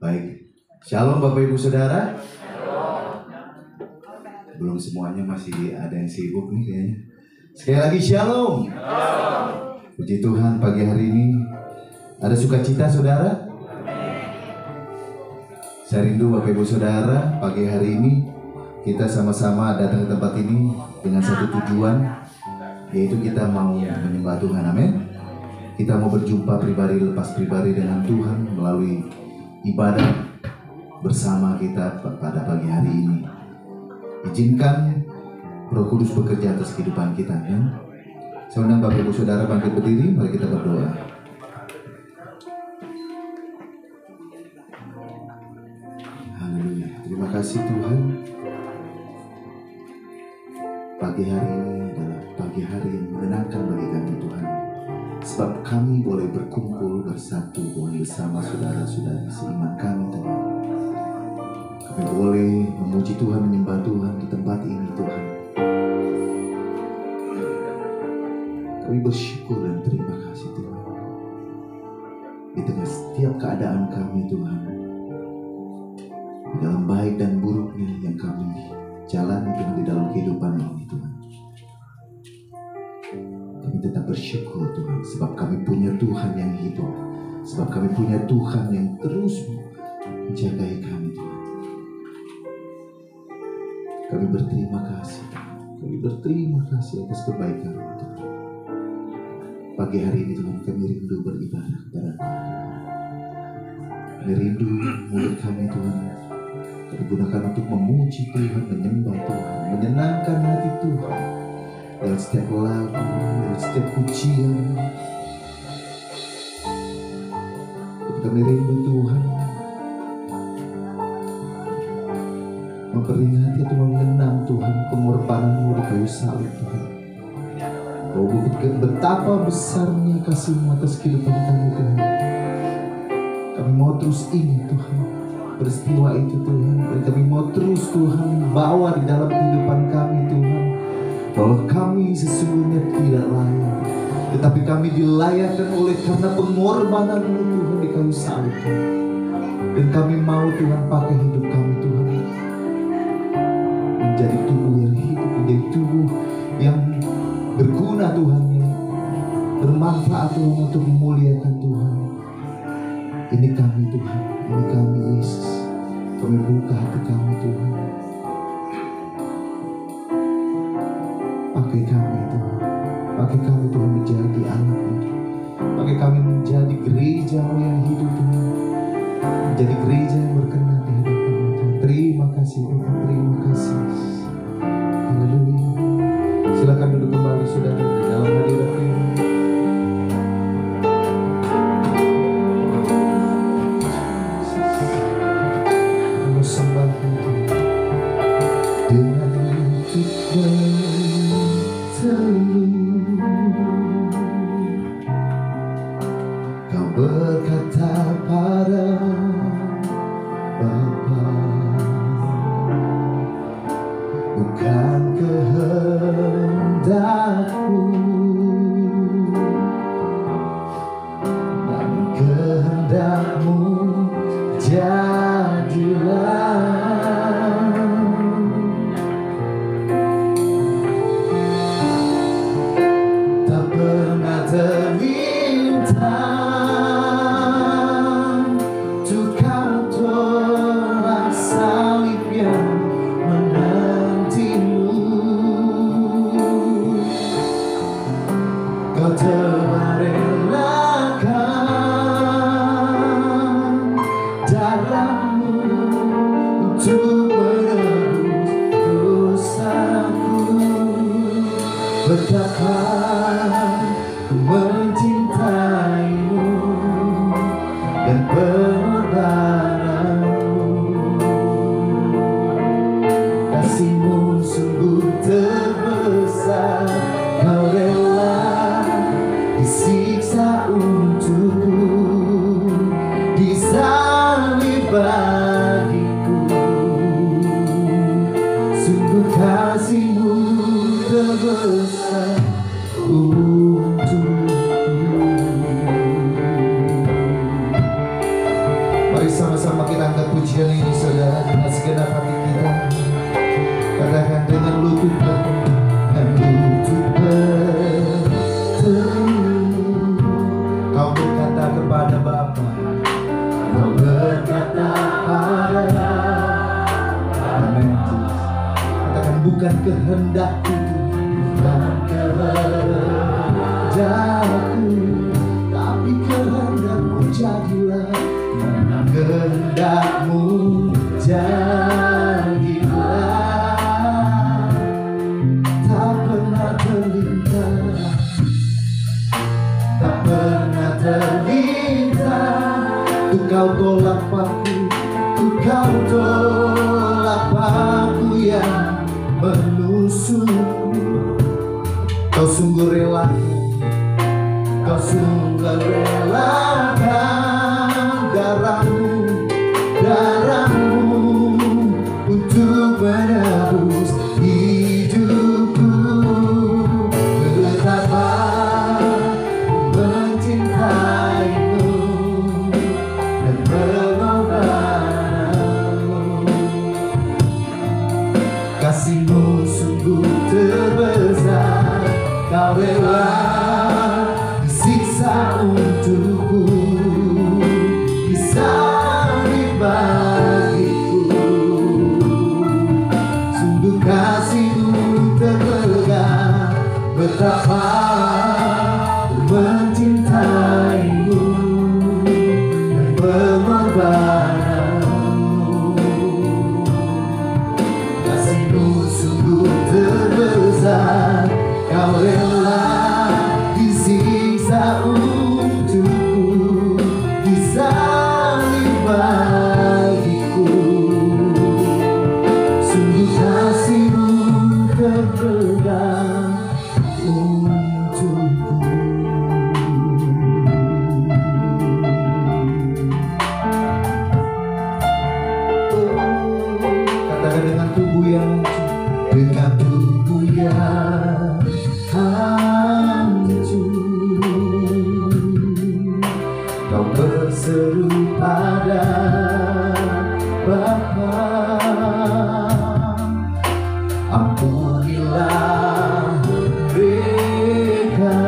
Baik, Shalom Bapak Ibu Saudara. Belum semuanya, masih ada yang sibuk nih kayaknya. Sekali lagi Shalom. Puji Tuhan, pagi hari ini ada sukacita saudara. Saya rindu Bapak Ibu Saudara, pagi hari ini kita sama-sama datang ke tempat ini dengan satu tujuan, yaitu kita mau menyembah Tuhan. Amin. Kita mau berjumpa pribadi lepas pribadi dengan Tuhan melalui ibadah bersama kita pada pagi hari ini. Izinkan Roh Kudus bekerja atas kehidupan kita. Ya? Saya undang Bapak Ibu Saudara bangkit berdiri, mari kita berdoa. Haleluya. Terima kasih Tuhan. Pagi hari ini adalah pagi hari yang menyenangkan bagi kami Tuhan. Sebab kami boleh berkumpul bersatu Tuhan bersama saudara-saudara seiman kami Tuhan. Kami boleh memuji Tuhan, menyembah Tuhan di tempat ini Tuhan. Kami bersyukur dan terima kasih Tuhan. Di tengah setiap keadaan kami Tuhan, di dalam baik dan buruknya yang kami jalani Tuhan di dalam kehidupan ini Tuhan. Kami tetap bersyukur Tuhan, sebab kami punya Tuhan yang hidup, sebab kami punya Tuhan yang terus menjagai kami Tuhan. Kami berterima kasih, kami berterima kasih atas kebaikan Tuhan. Pagi hari ini Tuhan, kami rindu beribadah kepada Tuhan. Kami rindu mulut kami Tuhan kami gunakan untuk memuji Tuhan, menyembah Tuhan, menyenangkan hati Tuhan. Dalam setiap lagu, dalam setiap pujian, kami rindu Tuhan memperingati atau mengenang Tuhan pengorbanan-Mu di kayu salib Tuhan. Oh, betapa besarnya kasih-Mu atas kehidupan kami Tuhan. Kami mau terus ingat Tuhan peristiwa itu Tuhan, dan kami mau terus Tuhan bawa di dalam kehidupan kami Tuhan, bahwa kami sesungguhnya tidak layak, tetapi kami dilayakkan oleh karena pengorbanan-Mu Tuhan di kayu salib. Dan kami mau Tuhan pakai hidup kami Tuhan menjadi tubuh yang hidup, menjadi tubuh yang berguna Tuhan, yang bermanfaat Tuhan untuk memuliakan Tuhan. Ini kami kami Tuhan. Ini kami Yesus. Kami buka hati kami Tuhan. Pakai kami Tuhan. Pakai kami Tuhan menjadi anak-Mu. Pakai kami menjadi gereja yang hidup Tuhan. Menjadi gereja yang berkenan di hadapan-Mu Tuhan. Terima kasih Tuhan. Terima kasih. Haleluya. Silakan duduk kembali saudara di dalam hadirat Tuhan. Bukan kehendakku, bukan kehendakku, tapi kehendakmu jadilah, kehendakmu jadilah. Tak pernah terlintas, tak pernah terlintas. Untuk kau tolak paku, untuk kau tolak paku yang menusukku. Kau sungguh rela, kau sungguh relakan darahmu untuk menebus hidupku. Betapa mencintaimu dan pengorbananmu. Kasihmu sungguh terbesar, kau rela disiksa untukku, disalib bagiku. Sungguh kasihmu terpegang, betapa mencintaimu dan pengorbananmu. Terbesar, kau rela disiksa untukku, disalib bagiku. Sungguh kasihmu terpegang untukku. Katakan dengan tubuh yang dengan tubuh yang hancur, kau berseru pada Bapa, ampunilah mereka,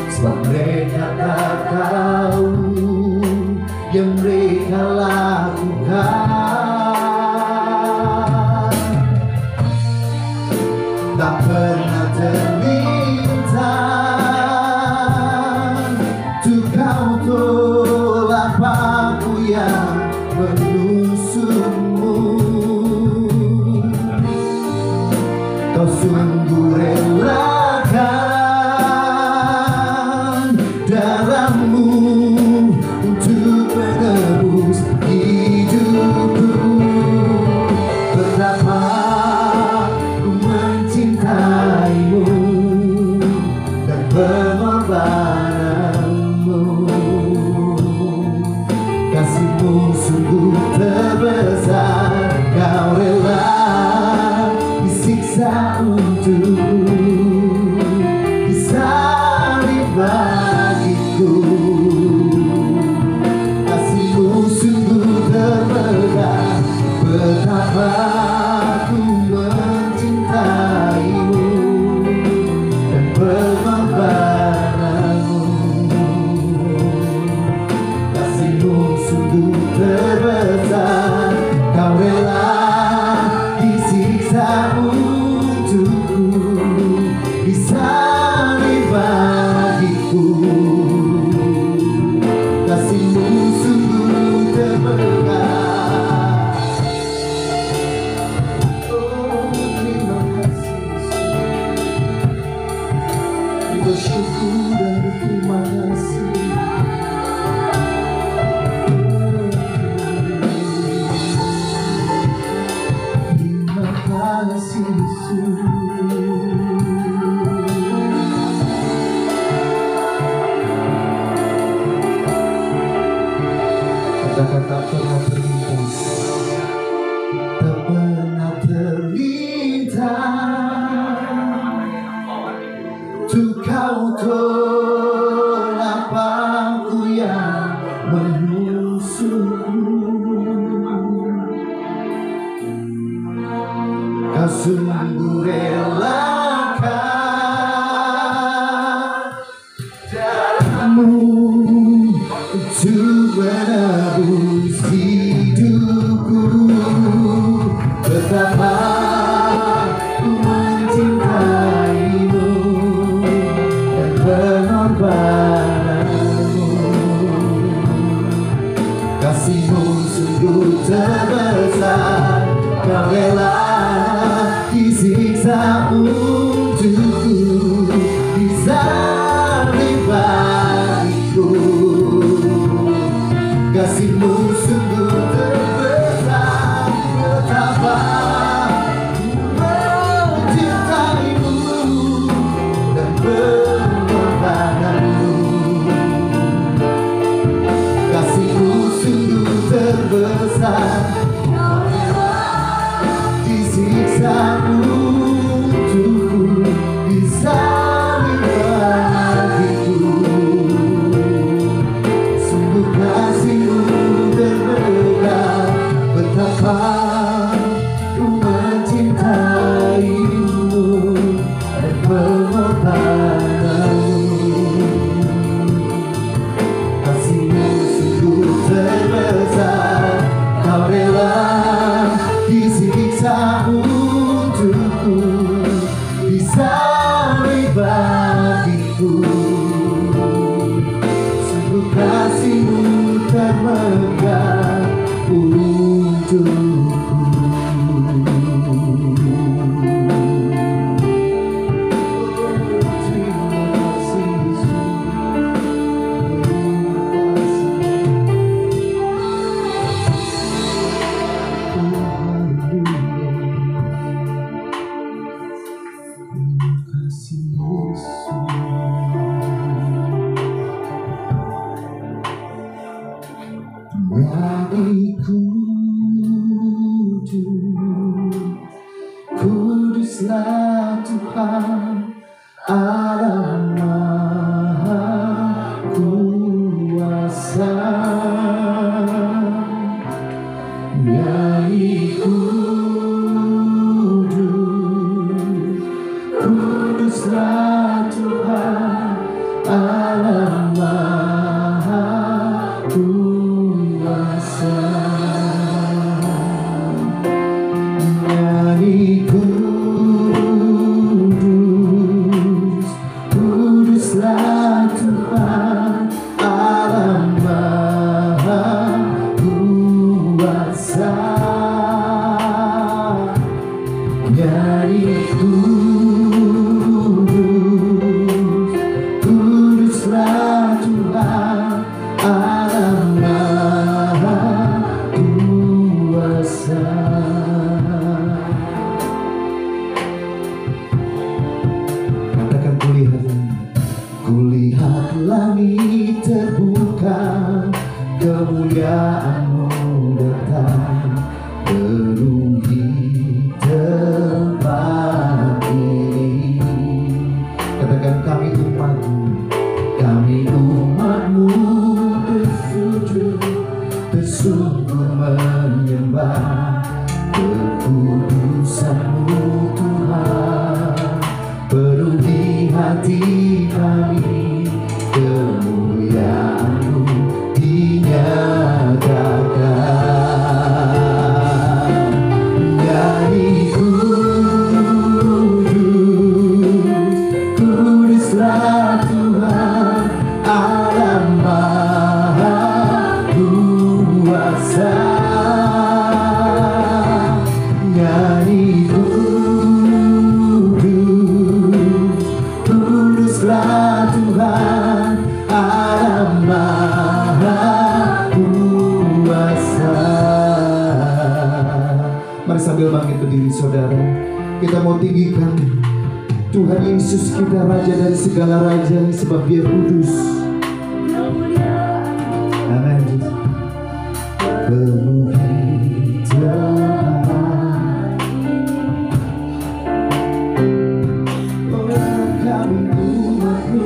sebab mereka tak tahu yang mereka lakukan. Tak pernah terlintas untuk kau tolak paku yang menusukmu. Kau sungguh relakan darahmu untuk menebus hidupku. Betapa ku mencintaimu dan pengorbananmu. Kasihmu sungguh terbesar, kau rela disiksa untuk disalib bagiku. Kasihmu sungguh terbesar, betapa ku mencintaimu dan pengorbananmu. Kasihmu sungguh terbesar, kau rela disiksa untukku, disalib bagiku. Kasihmu sungguh terbesar. Oh, terima kasih Yesus. Bersyukur dan berterima kasih. Terima kasih Yesus. Kata-kata pernah terlintas, tak pernah terlintas untuk kau tolak paku yang menusukmu. Kau sungguh relakan darahmu untuk menebus hidupku. Betapa ku mencintaimu dan pengorbananmu. Kasihmu sungguh terbesar, kau rela disiksa untukku, disalib bagiku. Kasihmu sungguh terbesar, betapa ku mencintaimu dan pengorbananmu. langit terbuka, kemuliaan-Mu datang penuhi tempat ini. Katakan, kami umat-Mu, kami umat-Mu bersujud, bersungguh menyembah kekudusan-Mu Tuhan. Penuhi hati kami, kemuliaan-Mu dinyatakan. Nyanyi kudus, kuduslah Tuhan Allah Maha Kuasa. Nyanyi kudus, kuduslah Tuhan Allah Maha Kuasa. Mari sambil bangkit berdiri saudara, kita mau tinggikan Tuhan Yesus kita, Raja dari segala raja, sebab Dia kudus. Amin. Penuhi tempat, oh kami umat-Mu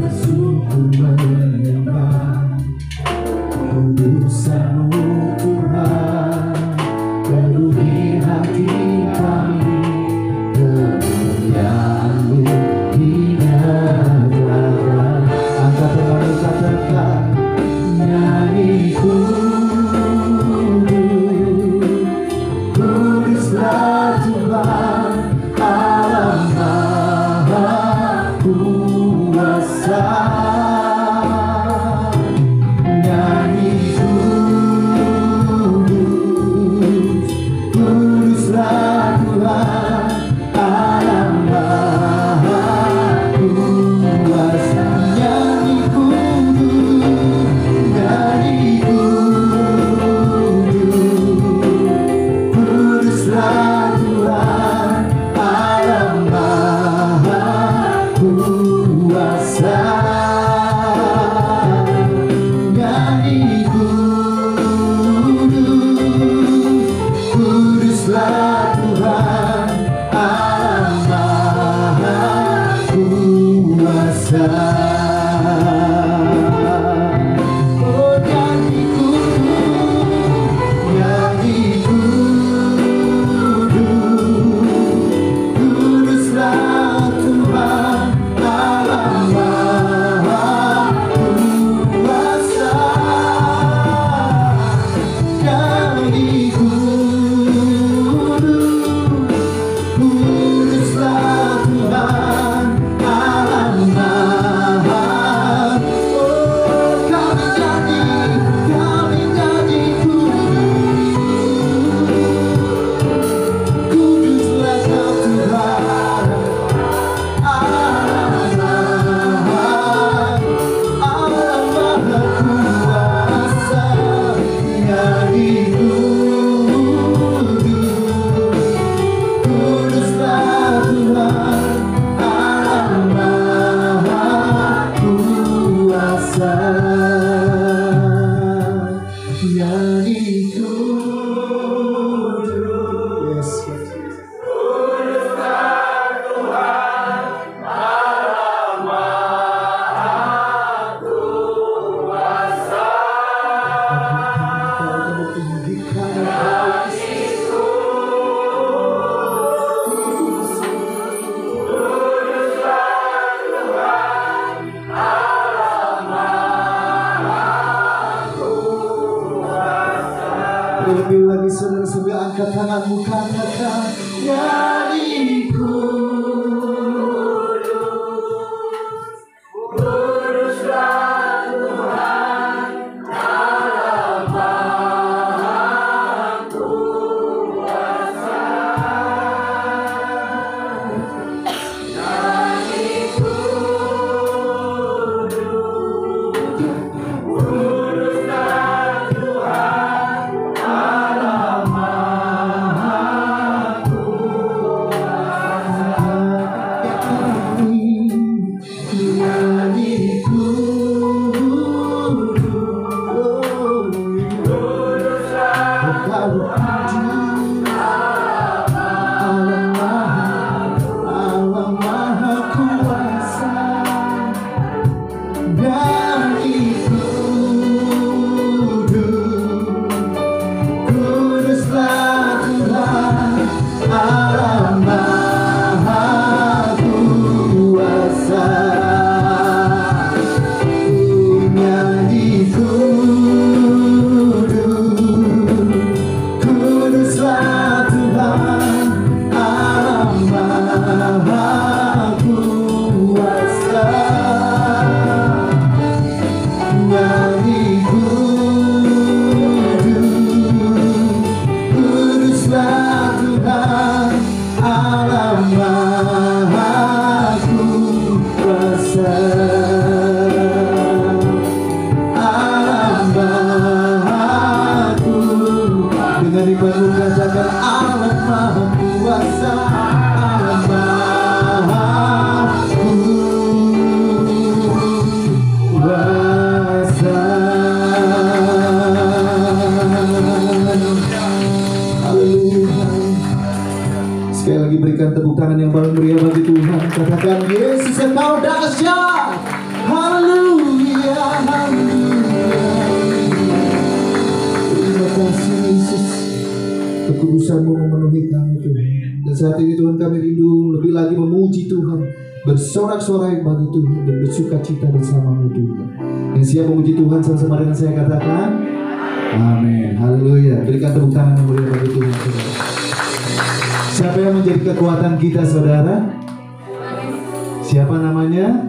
bersungguh menyembah kudusan-Mu Tuhan. Penuhi hati kami, kemuliaan-Mu dinyatakan. Angkat tangan, katakan, nyanyi kudus, kuduslah Tuhan Allah Maha Kuasa. Nyanyi kudus, kuduslah Tuhan Allah Maha Kuasa. Nyanyi kudus, nyanyi kudus, kuduslah Tuhan Allah Maha Kuasa. Nyanyi kudus, kuduslah Tuhan Allah Maha Kuasa. Oh nyanyi kudus, nyanyi kudus, kuduslah Tuhan Allah Maha Kuasa. Nyanyi kudus, kuduslah Tuhan Allah Maha. Oh kami nyanyi kudus, kuduslah Kau Tuhan Allah Maha Kuasa. Nyanyi kudus, kuduslah Tuhan Allah Maha Kuasa. Nyanyi kudus, yes, yes. Lebih lagi saudara, sambil angkat tanganmu, katakan, nyanyi kudus, kuduslah Tuhan Allah Maha Kuasa. Nyanyi kudus, kuduslah Tuhan Allah Maha Kuasa. Allahku. Dengan imanmu katakan Allah Maha Kuasa, Allah Maha Kuasa. Haleluya. Sekali lagi berikan tepuk tangan yang paling meriah bagi Tuhan. Katakan Yesus Engkau dahsyat. Haleluya, haleluya. Terima kasih Yesus. Kekudusan-Mu memenuhi kami Tuhan. Dan saat ini Tuhan kami rindu lebih lagi memuji Tuhan, bersorak-sorai bagi Tuhan dan bersuka cita bersama-Mu Tuhan. Yang siap memuji Tuhan sama-sama dengan saya katakan amin. Haleluya. Berikan tepuk tangan yang meriah bagi Tuhan, saudara. Siapa yang menjadi kekuatan kita, saudara? Siapa namanya?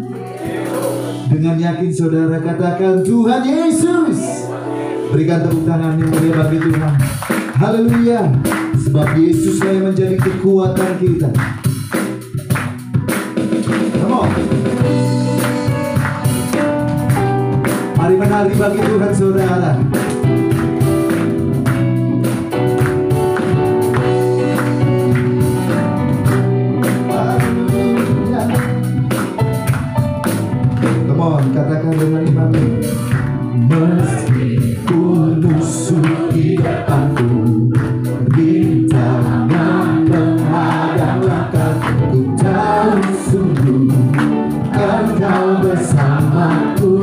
Dengan yakin saudara katakan Tuhan Yesus. Berikan tepuk tangan yang meriah bagi Tuhan. Haleluya. Sebab Yesuslah yang menjadi kekuatan kita. Come on. Mari menari bagi Tuhan, saudara. Come on, katakan dengan iman. Meskipun musuh di depanku, rintangan menghadang langkahku, tahu sungguh Engkau bersamaku.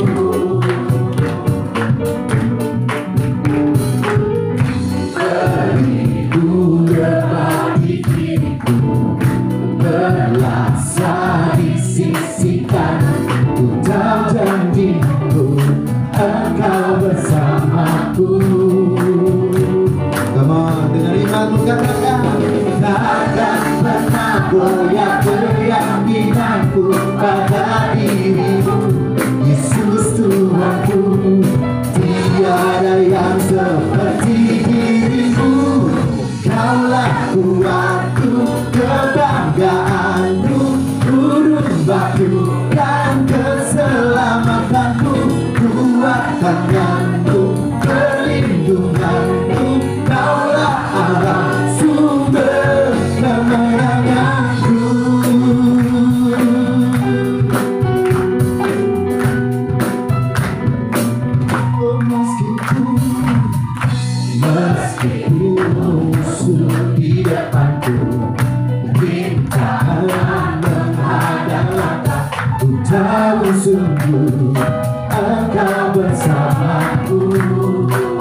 Beriku lebat di diriku, berlaksa di sisi kananku, tahu janjimu Engkau bersamaku. Come on, dengan imanmu katakan takkan pernah goyah keyakinanku pada dirimu, Yesus Tuhanku. Tiada yang seperti dirimu, Kaulah kuatku, kebanggaanku, turun batu dan keselamatanku, kuat tanganku, perlindunganku, Kaulah Allah, sumber kemenanganku. Oh, meskipun musuh di depanku, rintangan menghadang langkahku, tahu sungguh Engkau bersamaku.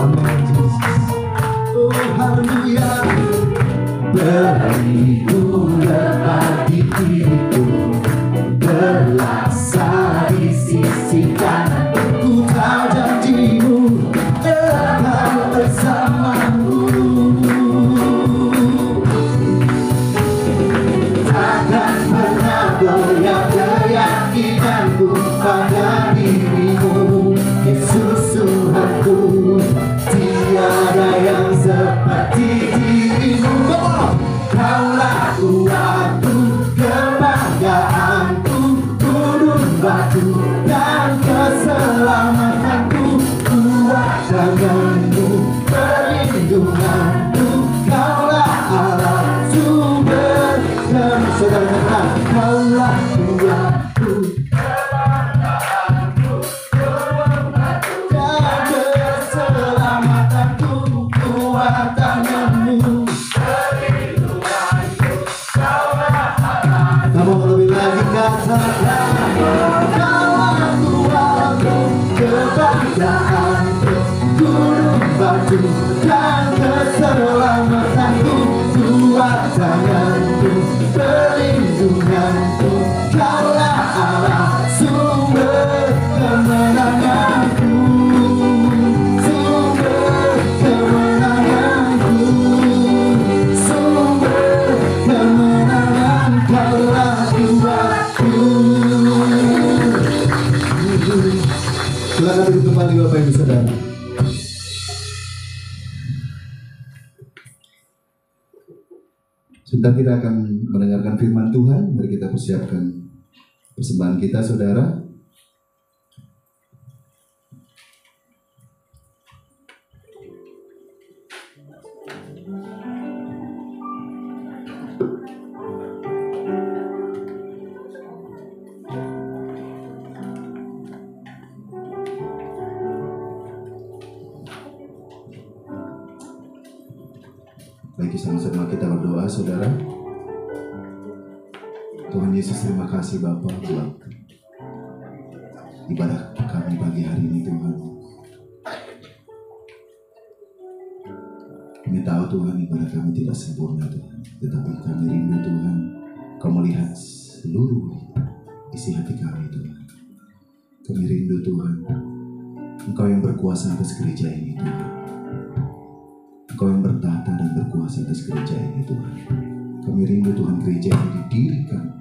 Amin Yesus. Oh haleluya. Beriku lebat di diriku, berlaksa di sisi kananku, tahu janjimu Engkau bersamaku. Takkan pernah goyah keyakinanku pada dirimu, Yesus Tuhanku. Tiada yang seperti dirimu, Kaulah kuatku, kebanggaanku, gunung batu dan keselamatanku, kuat tanganmu, perlindunganku, Kaulah Allah, sumber kemenangan. Kaulah kuatku, kebanggaanku, gunung batu dan keselamatanku, kuat tanganmu, perlindunganku, Kaulah Allah. Kamu lebih lagi katakan Kaulah kuatku, kebanggaanku, gunung batu dan keselamatanku, kuat tanganku, perlindunganku, Kaulah Allah, sumber kemenanganku, sumber kemenanganku, sumber kemenangan, Kaulah kuatku. Silakan duduk kembali Bapak Ibu Saudara. Sebentar kita akan mendengarkan firman Tuhan. Mari kita persiapkan Persembahan kita, saudara, bagi sama-sama kita berdoa, saudara. Tuhan Yesus, terima kasih Bapa buat ibadah kami pagi hari ini, Tuhan. Kami tahu Tuhan ibadah kami tidak sempurna Tuhan, tetapi kami rindu Tuhan Kau melihat seluruh isi hati kami Tuhan. Kami rindu Tuhan Engkau yang berkuasa atas gereja ini Tuhan. Engkau yang bertata dan berkuasa atas gereja ini Tuhan. Kami rindu Tuhan gereja yang didirikan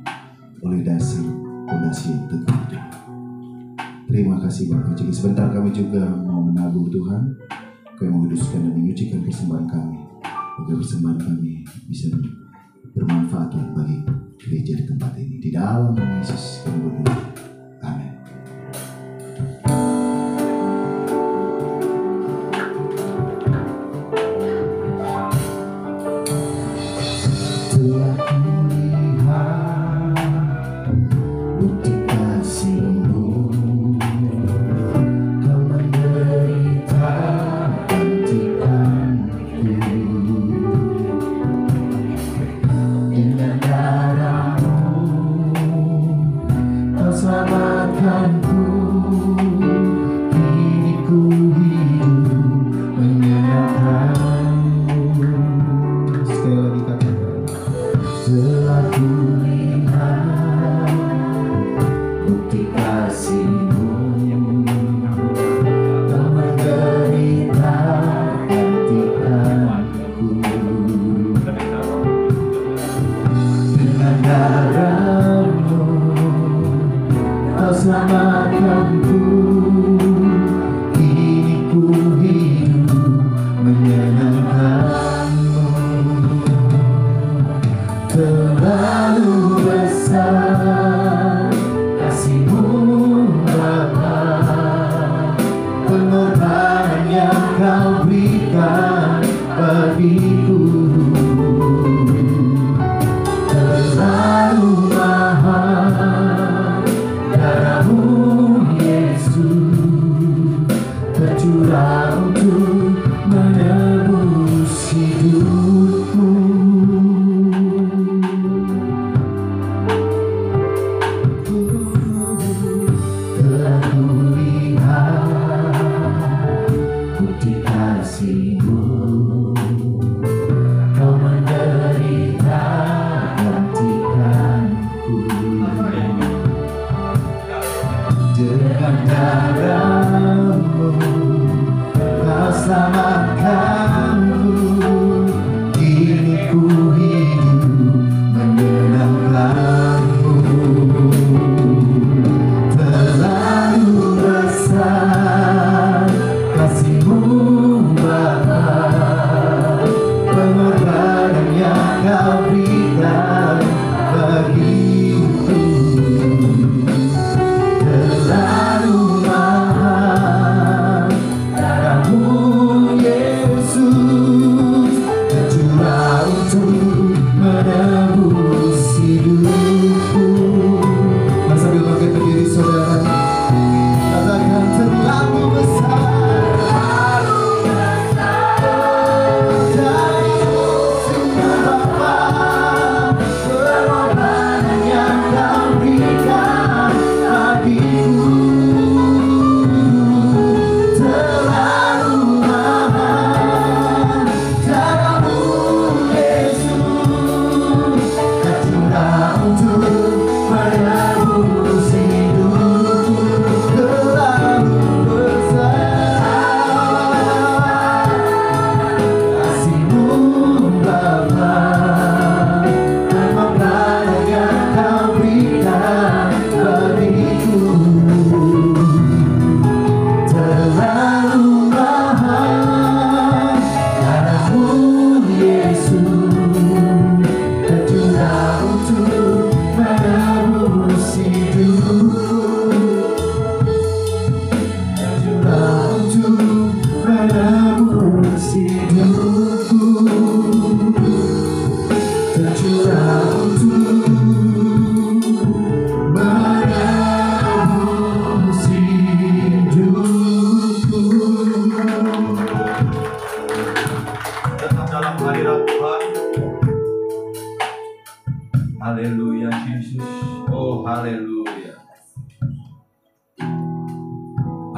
oleh dasar fondasi yang teguh Tuhan. Terima kasih Bapak. Jadi sebentar kami juga mau menabur Tuhan. Kau yang menguduskan dan menyucikan persembahan kami, agar persembahan kami bisa bermanfaat Tuhan bagi gereja di tempat ini. Di dalam nama Yesus kami berdoa. Amin.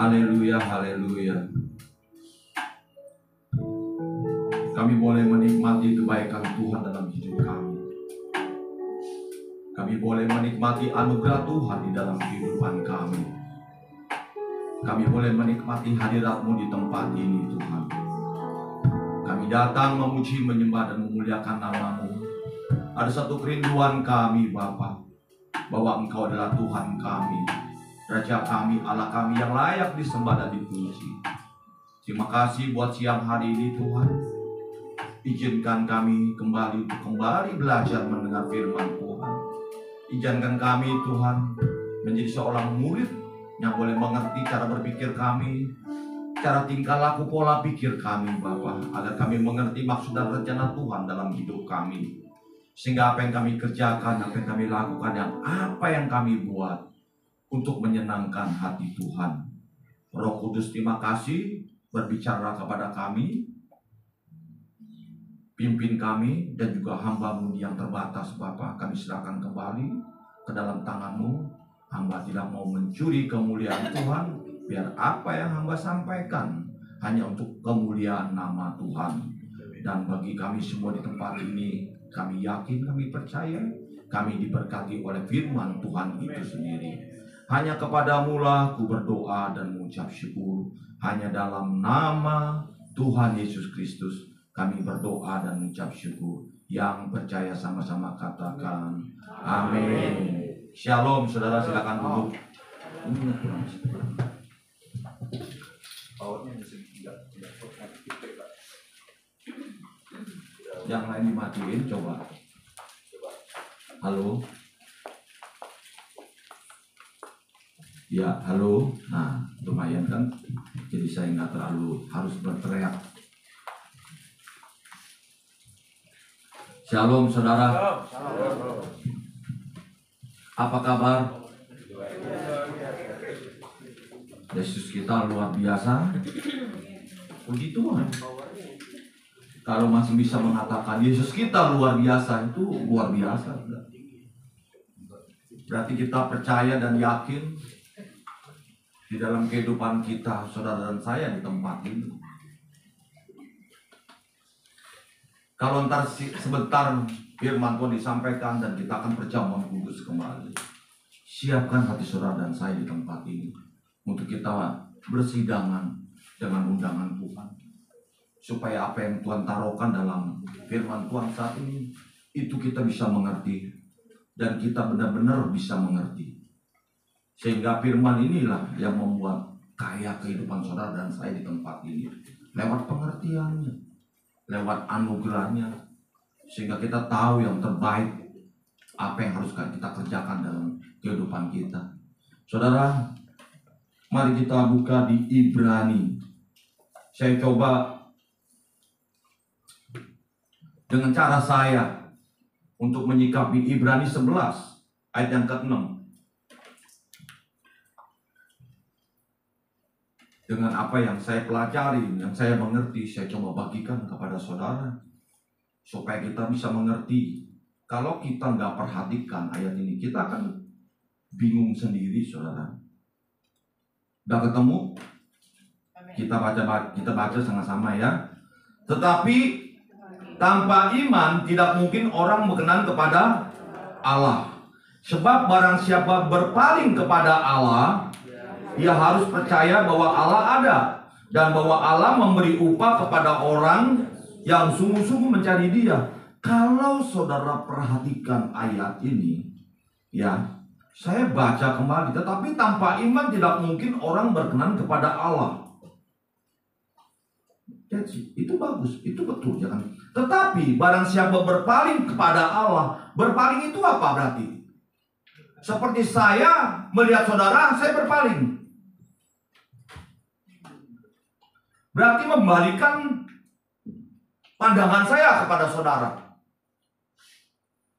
Haleluya, haleluya. Kami boleh menikmati kebaikan Tuhan dalam hidup kami. Kami boleh menikmati anugerah Tuhan di dalam kehidupan kami. Kami boleh menikmati hadirat-Mu di tempat ini, Tuhan. Kami datang memuji, menyembah, dan memuliakan nama-Mu. Ada satu kerinduan kami, Bapa, bahwa Engkau adalah Tuhan kami, Raja kami, Allah kami yang layak disembah dan dipuji. Terima kasih buat siang hari ini, Tuhan. Izinkan kami kembali belajar mendengar firman Tuhan. Izinkan kami, Tuhan, menjadi seorang murid yang boleh mengerti cara berpikir kami, cara tingkah laku, pola pikir kami, Bapa, agar kami mengerti maksud dan rencana Tuhan dalam hidup kami. Sehingga apa yang kami kerjakan, apa yang kami lakukan, apa yang kami buat untuk menyenangkan hati Tuhan. Roh Kudus, terima kasih berbicara kepada kami. Pimpin kami dan juga hamba-Mu yang terbatas, Bapa. Kami serahkan kembali ke dalam tangan-Mu. Hamba tidak mau mencuri kemuliaan Tuhan. Biar apa yang hamba sampaikan hanya untuk kemuliaan nama Tuhan. Dan bagi kami semua di tempat ini, kami yakin, kami percaya, kami diberkati oleh firman Tuhan itu sendiri. Hanya kepadamu lah ku berdoa dan mengucap syukur. Hanya dalam nama Tuhan Yesus Kristus kami berdoa dan mengucap syukur. Yang percaya sama-sama katakan amin. Shalom, saudara, silakan duduk. Yang lain dimatiin, coba. Halo. Ya, halo. Nah, lumayan kan? Jadi saya nggak terlalu harus berteriak. Shalom, saudara. Apa kabar? Yesus kita luar biasa. Puji Tuhan. Kalau masih bisa mengatakan Yesus kita luar biasa, itu luar biasa. Berarti kita percaya dan yakin di dalam kehidupan kita, saudara dan saya di tempat ini. Kalau ntar sebentar firman Tuhan disampaikan dan kita akan perjamuan kudus kembali, siapkan hati saudara dan saya di tempat ini untuk kita bersidangan dengan undangan Tuhan, supaya apa yang Tuhan taruhkan dalam firman Tuhan saat ini itu kita bisa mengerti dan kita benar-benar bisa mengerti, sehingga firman inilah yang membuat kaya kehidupan saudara dan saya di tempat ini lewat pengertiannya, lewat anugerahnya, sehingga kita tahu yang terbaik apa yang harus kita kerjakan dalam kehidupan kita. Saudara, mari kita buka di Ibrani. Saya coba dengan cara saya untuk menyikapi Ibrani 11 ayat yang ke-6. Dengan apa yang saya pelajari, yang saya mengerti, saya coba bagikan kepada saudara, supaya kita bisa mengerti. Kalau kita nggak perhatikan ayat ini, kita akan bingung sendiri, saudara. Udah ketemu? Kita baca sama-sama ya. Tetapi tanpa iman tidak mungkin orang berkenan kepada Allah. Sebab barang siapa berpaling kepada Allah, ia harus percaya bahwa Allah ada dan bahwa Allah memberi upah kepada orang yang sungguh-sungguh mencari Dia. Kalau saudara perhatikan ayat ini, ya, saya baca kembali. Tetapi tanpa iman tidak mungkin orang berkenan kepada Allah. Itu bagus, itu betul, ya kan? Tetapi barang siapa berpaling kepada Allah, berpaling itu apa berarti? Seperti saya melihat saudara, saya berpaling. Berarti membalikan pandangan saya kepada saudara.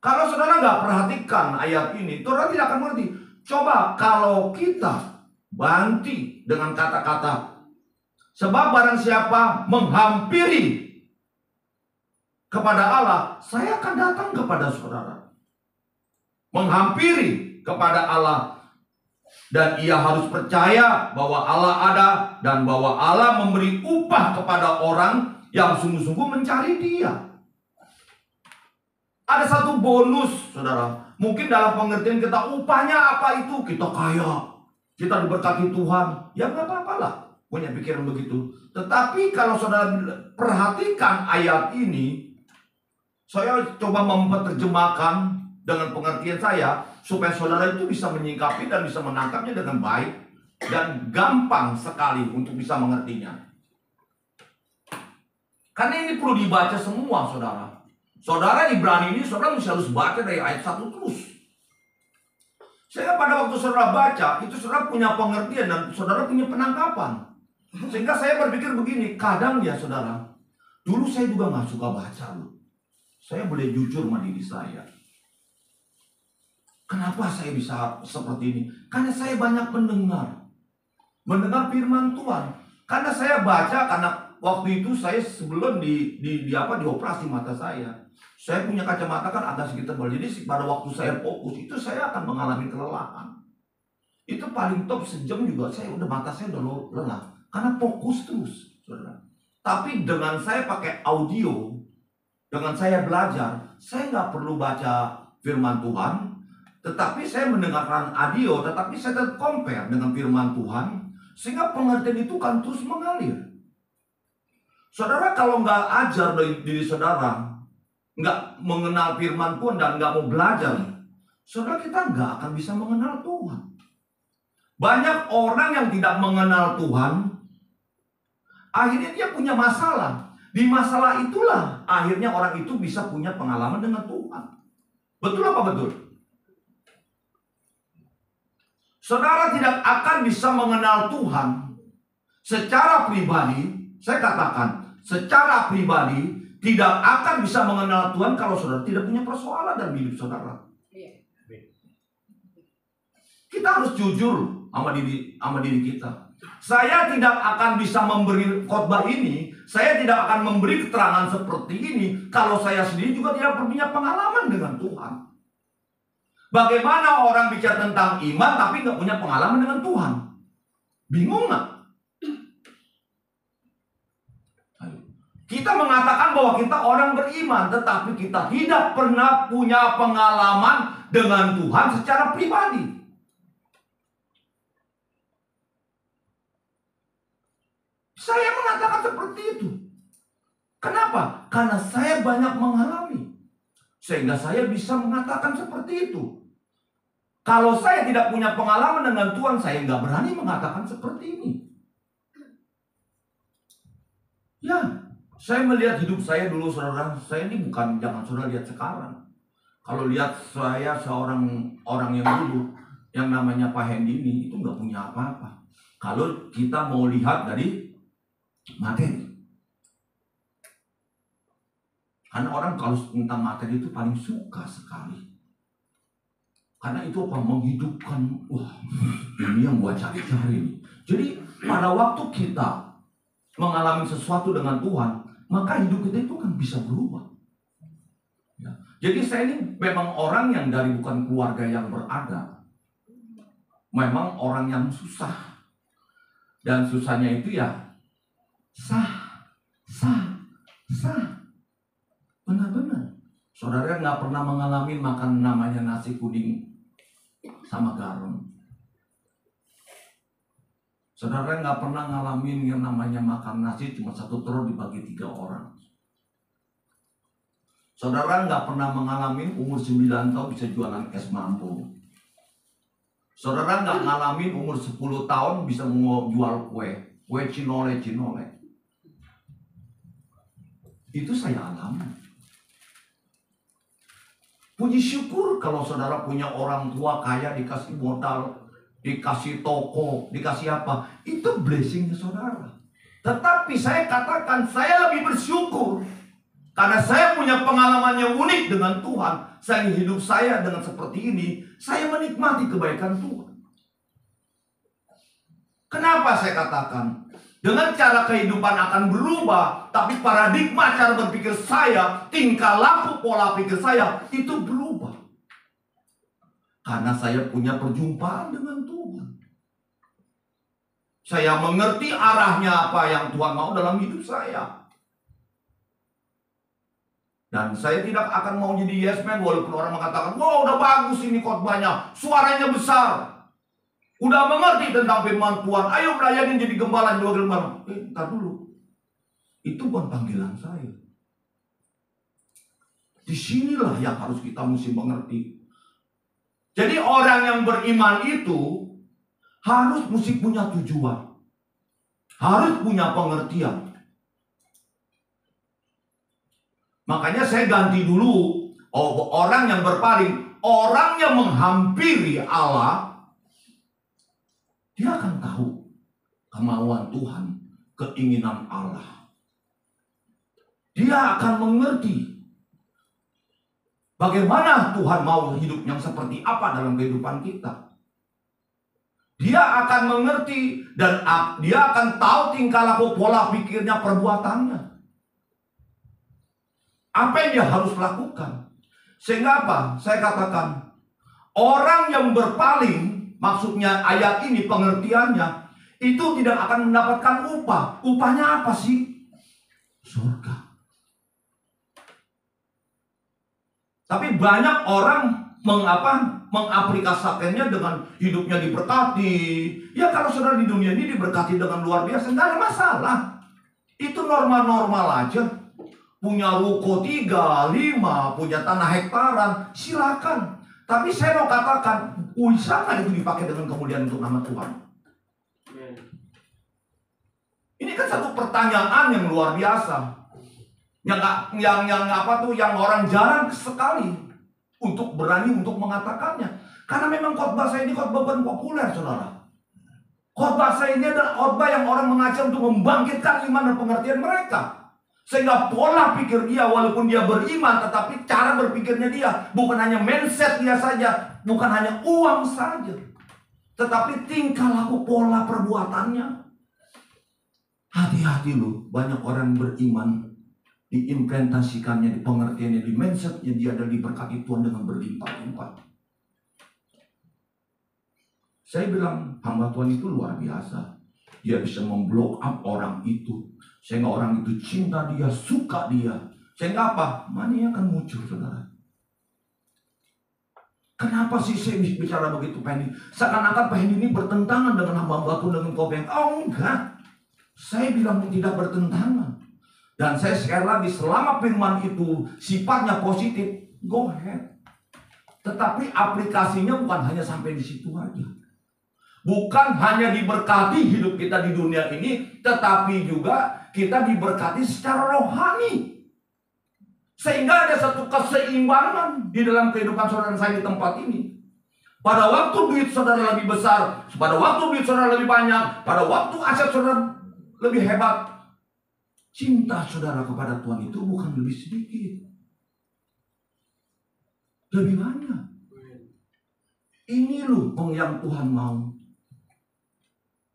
Kalau saudara nggak perhatikan ayat ini, saudara tidak akan mengerti. Coba kalau kita banti dengan kata-kata, sebab barang siapa menghampiri kepada Allah, saya akan datang kepada saudara. Menghampiri kepada Allah. Dan ia harus percaya bahwa Allah ada dan bahwa Allah memberi upah kepada orang yang sungguh-sungguh mencari Dia. Ada satu bonus, saudara. Mungkin dalam pengertian kita, upahnya apa itu? Kita kaya, kita diberkati Tuhan. Ya nggak apa-apalah punya pikiran begitu. Tetapi kalau saudara perhatikan ayat ini, saya coba memperterjemahkan dengan pengertian saya, supaya saudara itu bisa menyingkapi dan bisa menangkapnya dengan baik dan gampang sekali untuk bisa mengertinya. Karena ini perlu dibaca semua, saudara. Saudara Ibrani ini, saudara harus baca dari ayat 1 terus. Sehingga pada waktu saudara baca, itu saudara punya pengertian dan saudara punya penangkapan. Sehingga saya berpikir begini, kadang ya saudara, dulu saya juga gak suka baca loh. Saya boleh jujur sama diri saya. Kenapa saya bisa seperti ini? Karena saya banyak mendengar firman Tuhan. Karena saya baca, karena waktu itu saya sebelum dioperasi mata saya punya kacamata kan agak sedikit tebal. Jadi pada waktu saya fokus itu saya akan mengalami kelelahan. Itu paling top sejam juga mata saya udah lelah karena fokus terus, saudara. Tapi dengan saya pakai audio, dengan saya belajar, saya nggak perlu baca firman Tuhan, tetapi saya mendengarkan audio, tetapi saya tetap compare dengan firman Tuhan, sehingga pengertian itu kan terus mengalir. Saudara kalau nggak ajar dari diri saudara, nggak mengenal firman Tuhan dan nggak mau belajar, saudara kita nggak akan bisa mengenal Tuhan. Banyak orang yang tidak mengenal Tuhan, akhirnya dia punya masalah. Di masalah itulah akhirnya orang itu bisa punya pengalaman dengan Tuhan. Betul apa betul? Saudara tidak akan bisa mengenal Tuhan secara pribadi. Saya katakan, secara pribadi tidak akan bisa mengenal Tuhan kalau saudara tidak punya persoalan dalam hidup saudara. Kita harus jujur sama diri kita. Saya tidak akan bisa memberi khotbah ini, saya tidak akan memberi keterangan seperti ini kalau saya sendiri juga tidak punya pengalaman dengan Tuhan. Bagaimana orang bicara tentang iman tapi nggak punya pengalaman dengan Tuhan? Bingung nggak? Kita mengatakan bahwa kita orang beriman, tetapi kita tidak pernah punya pengalaman dengan Tuhan secara pribadi. Saya mengatakan seperti itu. Kenapa? Karena saya banyak mengalami. Sehingga saya bisa mengatakan seperti itu. Kalau saya tidak punya pengalaman dengan Tuhan, saya nggak berani mengatakan seperti ini. Ya, saya melihat hidup saya dulu, saudara. Saya ini bukan, jangan saudara lihat sekarang. Kalau lihat saya seorang orang yang dulu, yang namanya Pak Hendi ini, itu nggak punya apa-apa. Kalau kita mau lihat dari materi. Karena orang kalau tentang materi itu paling suka sekali. Karena itu apa? Menghidupkan, wah ini yang gua cari-cari nih. Jadi pada waktu kita mengalami sesuatu dengan Tuhan, maka hidup kita itu kan bisa berubah. Ya. Jadi saya ini memang orang yang dari bukan keluarga yang beradab. Memang orang yang susah. Dan susahnya itu ya sah. Benar-benar. Saudara nggak pernah mengalami makan namanya nasi kuning sama garam. Saudara nggak pernah ngalamin yang namanya makan nasi cuma satu telur dibagi 3 orang. Saudara nggak pernah mengalami umur 9 tahun bisa jualan es mampu. Saudara nggak ngalamin umur 10 tahun bisa jual kue cinole. Itu saya alami. Puji syukur kalau saudara punya orang tua kaya, dikasih modal, dikasih toko, dikasih apa. Itu blessingnya saudara. Tetapi saya katakan saya lebih bersyukur. Karena saya punya pengalaman yang unik dengan Tuhan. Saya hidup saya dengan seperti ini. Saya menikmati kebaikan Tuhan. Kenapa saya katakan? Dengan cara kehidupan akan berubah, tapi paradigma cara berpikir saya, tingkah laku pola pikir saya, itu berubah. Karena saya punya perjumpaan dengan Tuhan. Saya mengerti arahnya apa yang Tuhan mau dalam hidup saya. Dan saya tidak akan mau jadi yes man walaupun orang mengatakan, wow udah bagus ini khotbahnya, suaranya besar. Udah mengerti tentang firman Tuhan, ayo melayani jadi gembala, dua gembala. Entar dulu. Itu bukan panggilan saya. Disinilah yang harus kita mesti mengerti. Jadi orang yang beriman itu harus mesti punya tujuan. Harus punya pengertian. Makanya saya ganti dulu orang yang berpaling, orang yang menghampiri Allah, dia akan tahu kemauan Tuhan, keinginan Allah. Dia akan mengerti bagaimana Tuhan mau hidup yang seperti apa dalam kehidupan kita. Dia akan mengerti dan dia akan tahu tingkah laku, pola pikirnya, perbuatannya. Apa yang dia harus lakukan? Sehingga apa? Saya katakan, orang yang berpaling, maksudnya ayat ini pengertiannya, itu tidak akan mendapatkan upah. Upahnya apa sih? Surga. Tapi banyak orang mengaplikasikannya dengan hidupnya diberkati. Ya kalau saudara di dunia ini diberkati dengan luar biasa, nggak ada masalah. Itu normal-normal aja. Punya ruko 3, 5, punya tanah hektaran, silakan. Tapi saya mau katakan, sangat itu dipakai dengan kemuliaan untuk nama Tuhan. Ini kan satu pertanyaan yang luar biasa. Yang orang jarang sekali untuk berani untuk mengatakannya. Karena memang khotbah saya ini khotbah bukan populer, saudara. Khotbah saya ini adalah khotbah yang orang mengajar untuk membangkitkan iman dan pengertian mereka. Sehingga pola pikir dia, walaupun dia beriman, tetapi cara berpikirnya dia bukan hanya mindset dia saja, bukan hanya uang saja, tetapi tingkah laku, pola perbuatannya. Hati-hati loh, banyak orang beriman, diimplementasikannya, di pengertiannya, di mindsetnya, dia adalah diberkati Tuhan dengan berlimpah-limpah. Saya bilang, hamba Tuhan itu luar biasa. Dia bisa memblow up orang itu, sehingga orang itu cinta dia, suka dia. Sehingga apa? Money akan muncul, saudara. Kenapa sih saya bicara begitu, Pak Hendy? Seakan-akan Pak Hendy ini bertentangan dengan hamba Tuhan, dengan Kopeng. Oh enggak. Saya bilang tidak bertentangan. Dan saya sekali lagi, selama firman itu sifatnya positif, go ahead. Tetapi aplikasinya bukan hanya sampai di situ aja. Bukan hanya diberkati hidup kita di dunia ini, tetapi juga kita diberkati secara rohani. Sehingga ada satu keseimbangan di dalam kehidupan saudara saya di tempat ini. Pada waktu duit saudara lebih besar, pada waktu duit saudara lebih banyak, pada waktu aset saudara lebih hebat, cinta saudara kepada Tuhan itu bukan lebih sedikit, lebih banyak. Ini loh yang Tuhan mau,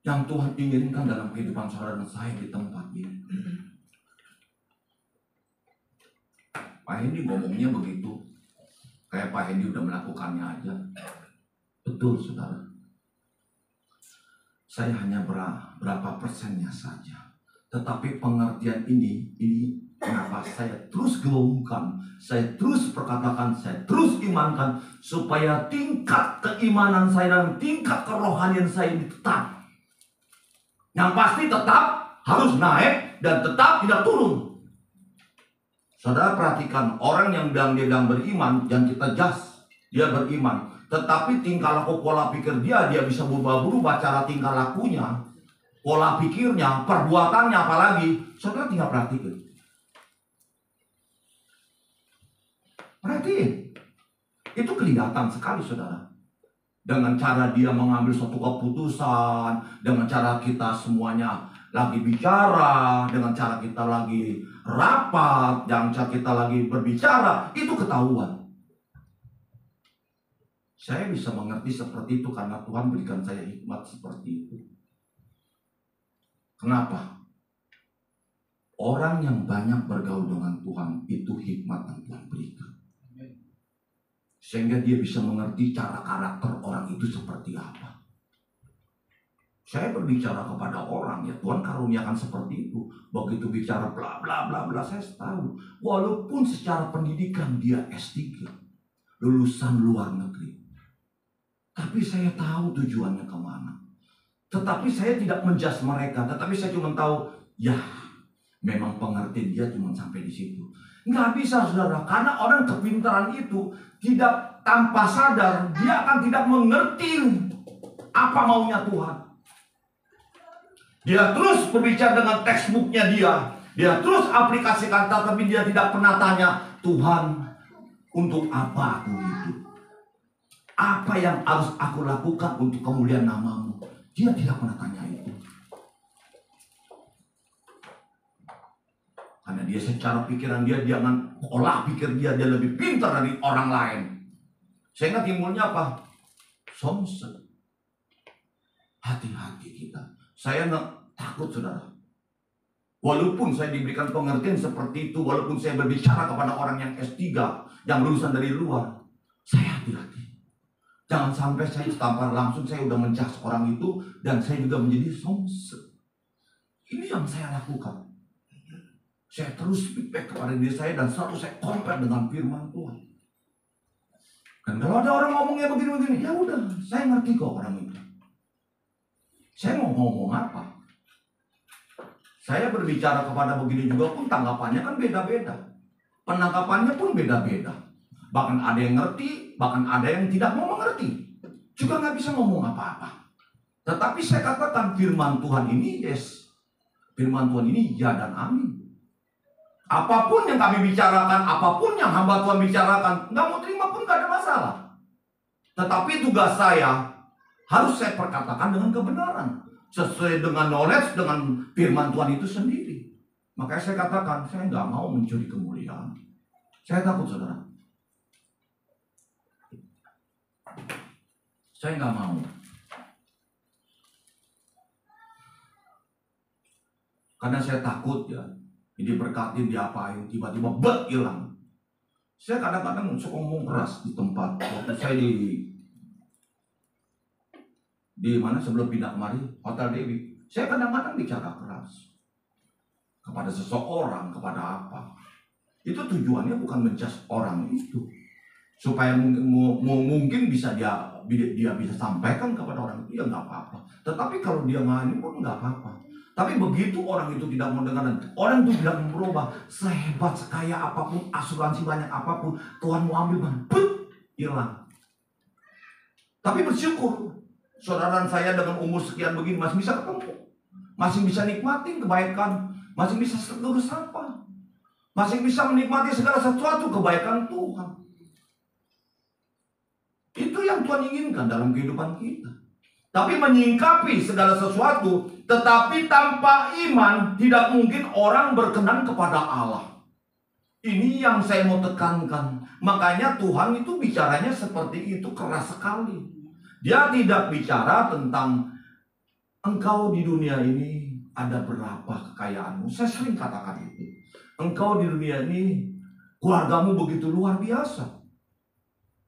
yang Tuhan inginkan dalam kehidupan saudara dan saya di tempat ini. Pak Hendy ngomongnya begitu, kayak Pak Hendy udah melakukannya aja. Betul, saudara. Saya hanya berapa persennya saja. Tetapi pengertian ini kenapa saya terus gaungkan, saya terus perkatakan, saya terus imankan, supaya tingkat keimanan saya dan tingkat kerohanian saya ini tetap. Yang pasti tetap harus naik dan tetap tidak turun. Saudara perhatikan, orang yang bilang beriman, yang kita jas, dia beriman. Tetapi tingkah laku, pola pikir dia bisa berubah-berubah cara tingkah lakunya, pola pikirnya, perbuatannya apalagi. Saudara tinggal perhatikan. Perhatiin. Itu kelihatan sekali, saudara. Dengan cara dia mengambil suatu keputusan, dengan cara kita semuanya lagi bicara, dengan cara kita lagi rapat, dengan cara kita lagi berbicara, itu ketahuan. Saya bisa mengerti seperti itu karena Tuhan berikan saya hikmat seperti itu. Kenapa? Orang yang banyak bergaul dengan Tuhan, itu hikmat yang Tuhan berikan. sehingga dia bisa mengerti cara karakter orang itu seperti apa. Saya berbicara kepada orang, ya Tuhan karuniakan seperti itu. Begitu bicara bla bla bla bla, saya tahu. Walaupun secara pendidikan dia S3, lulusan luar negeri. Tapi saya tahu tujuannya kemana. Tetapi saya tidak menjudge mereka. Tetapi saya cuma tahu, ya memang pengertian dia cuma sampai di situ. Nggak bisa saudara, karena orang kepintaran itu tidak tanpa sadar, dia akan tidak mengerti apa maunya Tuhan. Dia terus berbicara dengan textbooknya dia terus aplikasikan, tapi dia tidak pernah tanya, Tuhan, untuk apa aku hidup? Apa yang harus aku lakukan untuk kemuliaan nama-Mu? Dia tidak pernah tanya itu. Karena dia secara pikiran dia jangan olah pikir dia lebih pintar dari orang lain. Sehingga timbulnya apa? Somset. Hati-hati kita. Saya takut saudara. Walaupun saya diberikan pengertian seperti itu, walaupun saya berbicara kepada orang yang S3, yang lulusan dari luar, saya hati-hati. Jangan sampai saya tampar langsung, saya udah menjudge orang itu, dan saya juga menjadi somset. Ini yang saya lakukan. Saya terus feedback kepada diri saya, dan selalu saya compare dengan firman Tuhan. Dan kalau ada orang ngomongnya begini-begini, ya udah, saya ngerti kok orang itu. Saya mau ngomong apa? Saya berbicara kepada begini juga pun tanggapannya kan beda-beda. Penangkapannya pun beda-beda. Bahkan ada yang ngerti, bahkan ada yang tidak mau mengerti. Juga nggak bisa ngomong apa-apa. Tetapi saya katakan firman Tuhan ini yes. Firman Tuhan ini ya dan amin. Apapun yang kami bicarakan, apapun yang hamba Tuhan bicarakan, nggak mau terima pun nggak ada masalah. Tetapi tugas saya harus saya perkatakan dengan kebenaran. Sesuai dengan knowledge, dengan firman Tuhan itu sendiri. Makanya saya katakan, saya nggak mau mencuri kemuliaan. Saya takut saudara. Saya nggak mau. Karena saya takut ya. Ini berkatin diapain, tiba-tiba hilang. Saya kadang-kadang suka ngomong keras di tempat. Waktu saya di mana sebelum pindah kemari, Hotel Dewi, saya kadang-kadang bicara keras kepada seseorang, kepada apa. Itu tujuannya bukan menjudge orang itu, supaya mungkin bisa dia bisa sampaikan kepada orang itu, ya nggak apa-apa. Tetapi kalau dia ngani pun nggak apa-apa. Tapi begitu orang itu tidak mau dengar, orang itu tidak mau berubah, sehebat sekaya apapun, asuransi banyak apapun, Tuhan mau ambil kan, hilang. Tapi bersyukur. Saudara saya dengan umur sekian begini masih bisa ketemu, masih bisa nikmatin kebaikan, masih bisa tegur sapa, masih bisa menikmati segala sesuatu kebaikan Tuhan. Itu yang Tuhan inginkan dalam kehidupan kita. Tapi menyingkapi segala sesuatu, tetapi tanpa iman tidak mungkin orang berkenan kepada Allah. Ini yang saya mau tekankan. Makanya Tuhan itu bicaranya seperti itu, keras sekali. Dia tidak bicara tentang engkau di dunia ini ada berapa kekayaanmu. Saya sering katakan itu. Engkau di dunia ini keluargamu begitu luar biasa.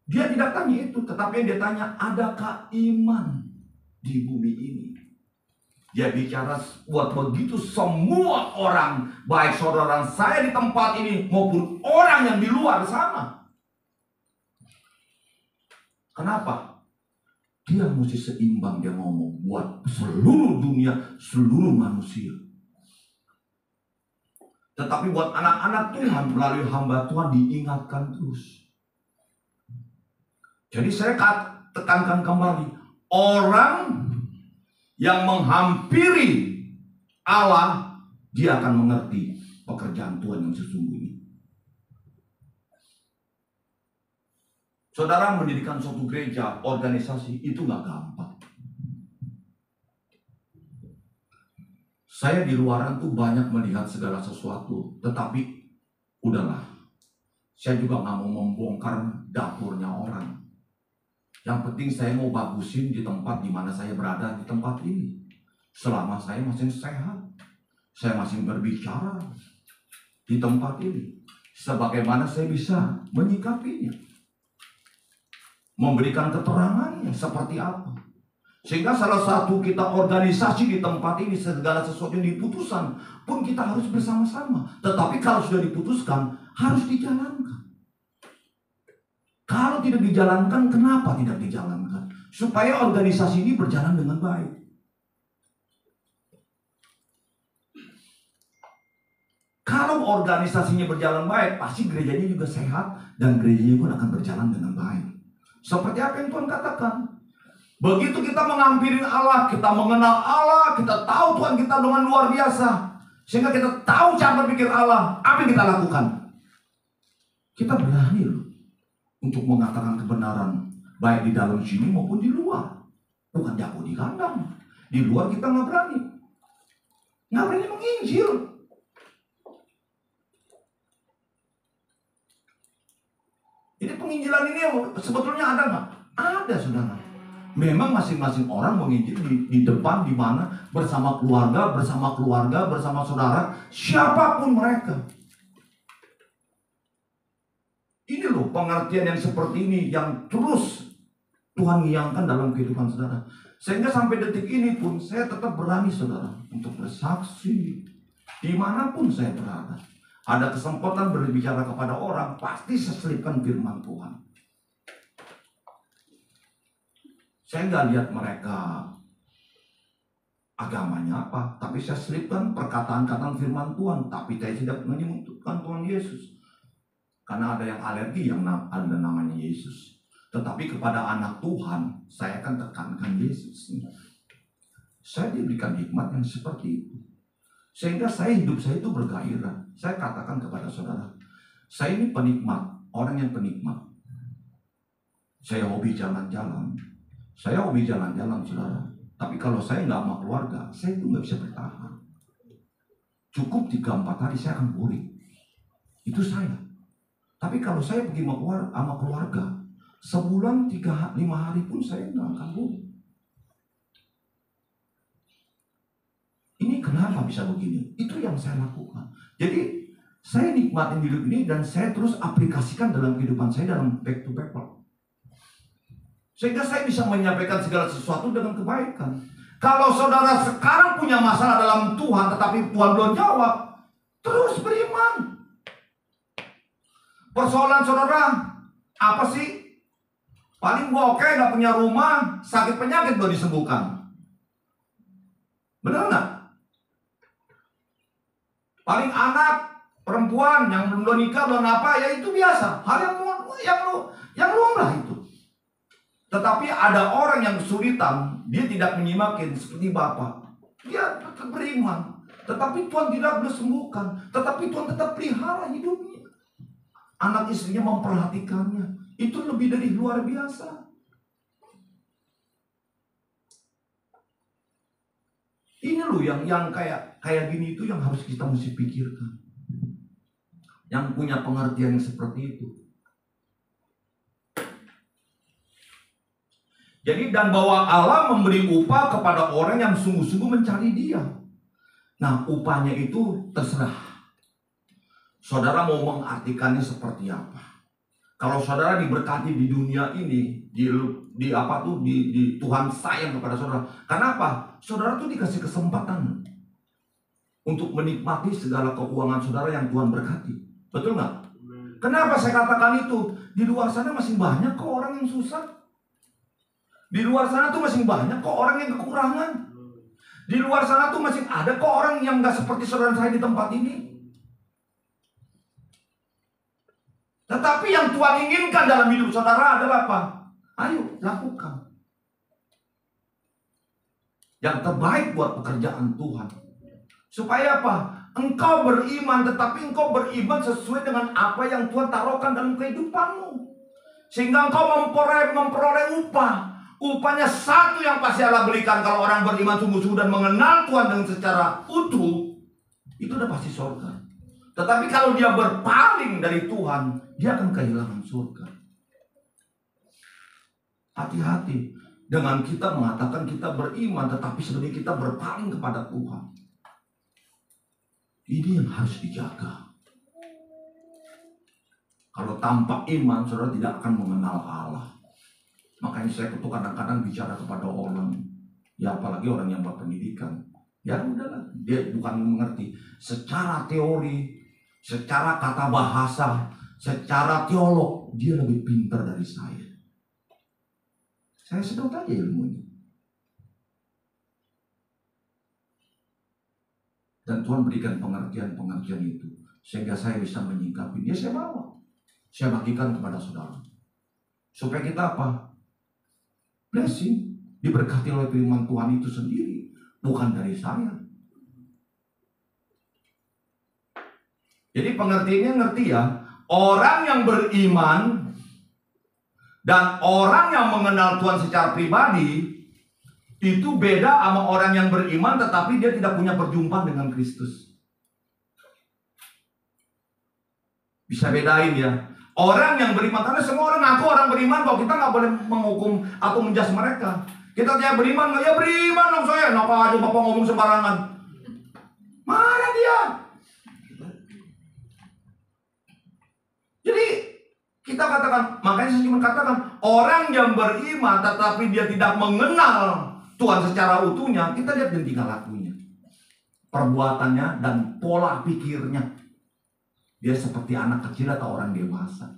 Dia tidak tanya itu, tetapi yang dia tanya, adakah iman di bumi ini? Dia bicara buat begitu semua orang, baik saudara saya di tempat ini maupun orang yang di luar sana. Kenapa? Dia mesti seimbang, dia ngomong buat seluruh dunia, seluruh manusia. Tetapi buat anak-anak Tuhan melalui hamba Tuhan diingatkan terus. Jadi saya tekankan kembali, orang yang menghampiri Allah, dia akan mengerti pekerjaan Tuhan yang sesungguhnya. Saudara, mendirikan suatu gereja, organisasi, itu gak gampang. Saya di luaran tuh banyak melihat segala sesuatu, tetapi udahlah. Saya juga gak mau membongkar dapurnya orang. Yang penting saya mau bagusin di tempat di mana saya berada di tempat ini. Selama saya masih sehat, saya masih berbicara di tempat ini. Sebagaimana saya bisa menyikapinya. memberikan keterangannya seperti apa. Sehingga salah satu kita organisasi di tempat ini, segala sesuatu yang diputuskan pun kita harus bersama-sama. Tetapi kalau sudah diputuskan, harus dijalankan. Kalau tidak dijalankan, kenapa tidak dijalankan? Supaya organisasi ini berjalan dengan baik. Kalau organisasinya berjalan baik, pasti gerejanya juga sehat dan gerejanya pun akan berjalan dengan baik. Seperti apa yang Tuhan katakan. Begitu kita menghampiri Allah, kita mengenal Allah, kita tahu Tuhan kita dengan luar biasa. Sehingga kita tahu cara berpikir Allah, apa yang kita lakukan. Kita berani loh untuk mengatakan kebenaran, baik di dalam sini maupun di luar. Bukan jago di kandang. Di luar kita nggak berani. Nggak berani menginjil. Jadi penginjilan ini sebetulnya ada nggak? Ada, saudara. Memang masing-masing orang menginjil di depan, di mana, bersama keluarga, bersama saudara, siapapun mereka. Ini loh pengertian yang seperti ini yang terus Tuhan ngiyangkan dalam kehidupan saudara. Sehingga sampai detik ini pun saya tetap berani, saudara, untuk bersaksi dimanapun saya berada. Ada kesempatan berbicara kepada orang, pasti saya selipkan firman Tuhan. Saya nggak lihat mereka agamanya apa, tapi saya selipkan perkataan-kataan firman Tuhan. Tapi saya tidak menyebutkan Tuhan Yesus, karena ada yang alergi yang ada namanya Yesus. Tetapi kepada anak Tuhan, saya akan tekankan Yesus. Saya diberikan hikmat yang seperti itu, sehingga hidup saya itu bergairah. Saya katakan kepada saudara, saya ini penikmat, orang yang penikmat. Saya hobi jalan-jalan. Saya hobi jalan-jalan, saudara. Tapi kalau saya nggak sama keluarga, saya itu nggak bisa bertahan. Cukup 3-4 hari saya akan boring. Itu saya. Tapi kalau saya pergi sama keluarga, sebulan 3-5 hari pun saya nggak akan boring. Ini kenapa bisa begini? Itu yang saya lakukan. Jadi saya nikmatin hidup ini dan saya terus aplikasikan dalam kehidupan saya dalam back to people. Sehingga saya bisa menyampaikan segala sesuatu dengan kebaikan. Kalau saudara sekarang punya masalah dalam Tuhan, tetapi Tuhan belum jawab, terus beriman. Persoalan saudara, apa sih? Paling gua oke, gak punya rumah, sakit penyakit belum disembuhkan. Benar nggak? Paling anak, perempuan yang belum nikah, belum apa, ya itu biasa. Hal yang lumrah itu. Tetapi ada orang yang kesulitan, dia tidak menyimakin seperti Bapak. Dia tetap beriman, tetapi Tuhan tidak boleh sembuhkan. Tetapi Tuhan tetap pelihara hidupnya. Anak istrinya memperhatikannya. Itu lebih dari luar biasa. Ini loh yang kayak gini itu yang harus kita mesti pikirkan. Yang punya pengertian yang seperti itu. Jadi dan bahwa Allah memberi upah kepada orang yang sungguh-sungguh mencari Dia. Nah, upahnya itu terserah. Saudara mau mengartikannya seperti apa? Kalau saudara diberkati di dunia ini, di Tuhan sayang kepada saudara. Kenapa? Saudara tuh dikasih kesempatan untuk menikmati segala keuangan saudara yang Tuhan berkati. Betul nggak? Kenapa saya katakan itu? Di luar sana masih banyak kok orang yang susah. Di luar sana tuh masih banyak kok orang yang kekurangan. Di luar sana tuh masih ada kok orang yang nggak seperti saudara saya di tempat ini. Tetapi yang Tuhan inginkan dalam hidup saudara adalah apa? Ayo, lakukan yang terbaik buat pekerjaan Tuhan. Supaya apa? Engkau beriman, tetapi engkau beriman sesuai dengan apa yang Tuhan taruhkan dalam kehidupanmu. Sehingga engkau memperoleh upah. Upahnya satu yang pasti Allah berikan kalau orang beriman sungguh-sungguh dan mengenal Tuhan dengan secara utuh, itu udah pasti surga. Tetapi kalau dia berpaling dari Tuhan, dia akan kehilangan surga. Hati-hati dengan kita mengatakan kita beriman, tetapi sebenarnya kita berpaling kepada Tuhan. Ini yang harus dijaga. Kalau tanpa iman, saudara tidak akan mengenal Allah. Makanya saya tuh kadang-kadang bicara kepada orang, ya apalagi orang yang berpendidikan, ya udahlah, dia bukan mengerti secara teori, secara kata bahasa, secara teolog, dia lebih pintar dari saya. Saya sedot aja ilmunya. Dan Tuhan berikan pengertian-pengertian itu, sehingga saya bisa menyingkapi dia. Saya bawa, saya bagikan kepada saudara, supaya kita apa? Blessing, diberkati oleh firman Tuhan itu sendiri, bukan dari saya. Jadi pengertiannya ngerti ya, orang yang beriman dan orang yang mengenal Tuhan secara pribadi itu beda sama orang yang beriman tetapi dia tidak punya perjumpaan dengan Kristus. Bisa bedain ya. Orang yang beriman, karena semua orang ngaku orang beriman, kok kita nggak boleh menghukum atau menjudge mereka. Kita dia beriman, ya beriman dong saya. Kenapa aja bapak ngomong sembarangan? Marah dia. Jadi kita katakan, makanya saya cuma katakan, orang yang beriman tetapi dia tidak mengenal Tuhan secara utuhnya, kita lihat dari tingkah lakunya, perbuatannya dan pola pikirnya. Dia seperti anak kecil atau orang dewasa.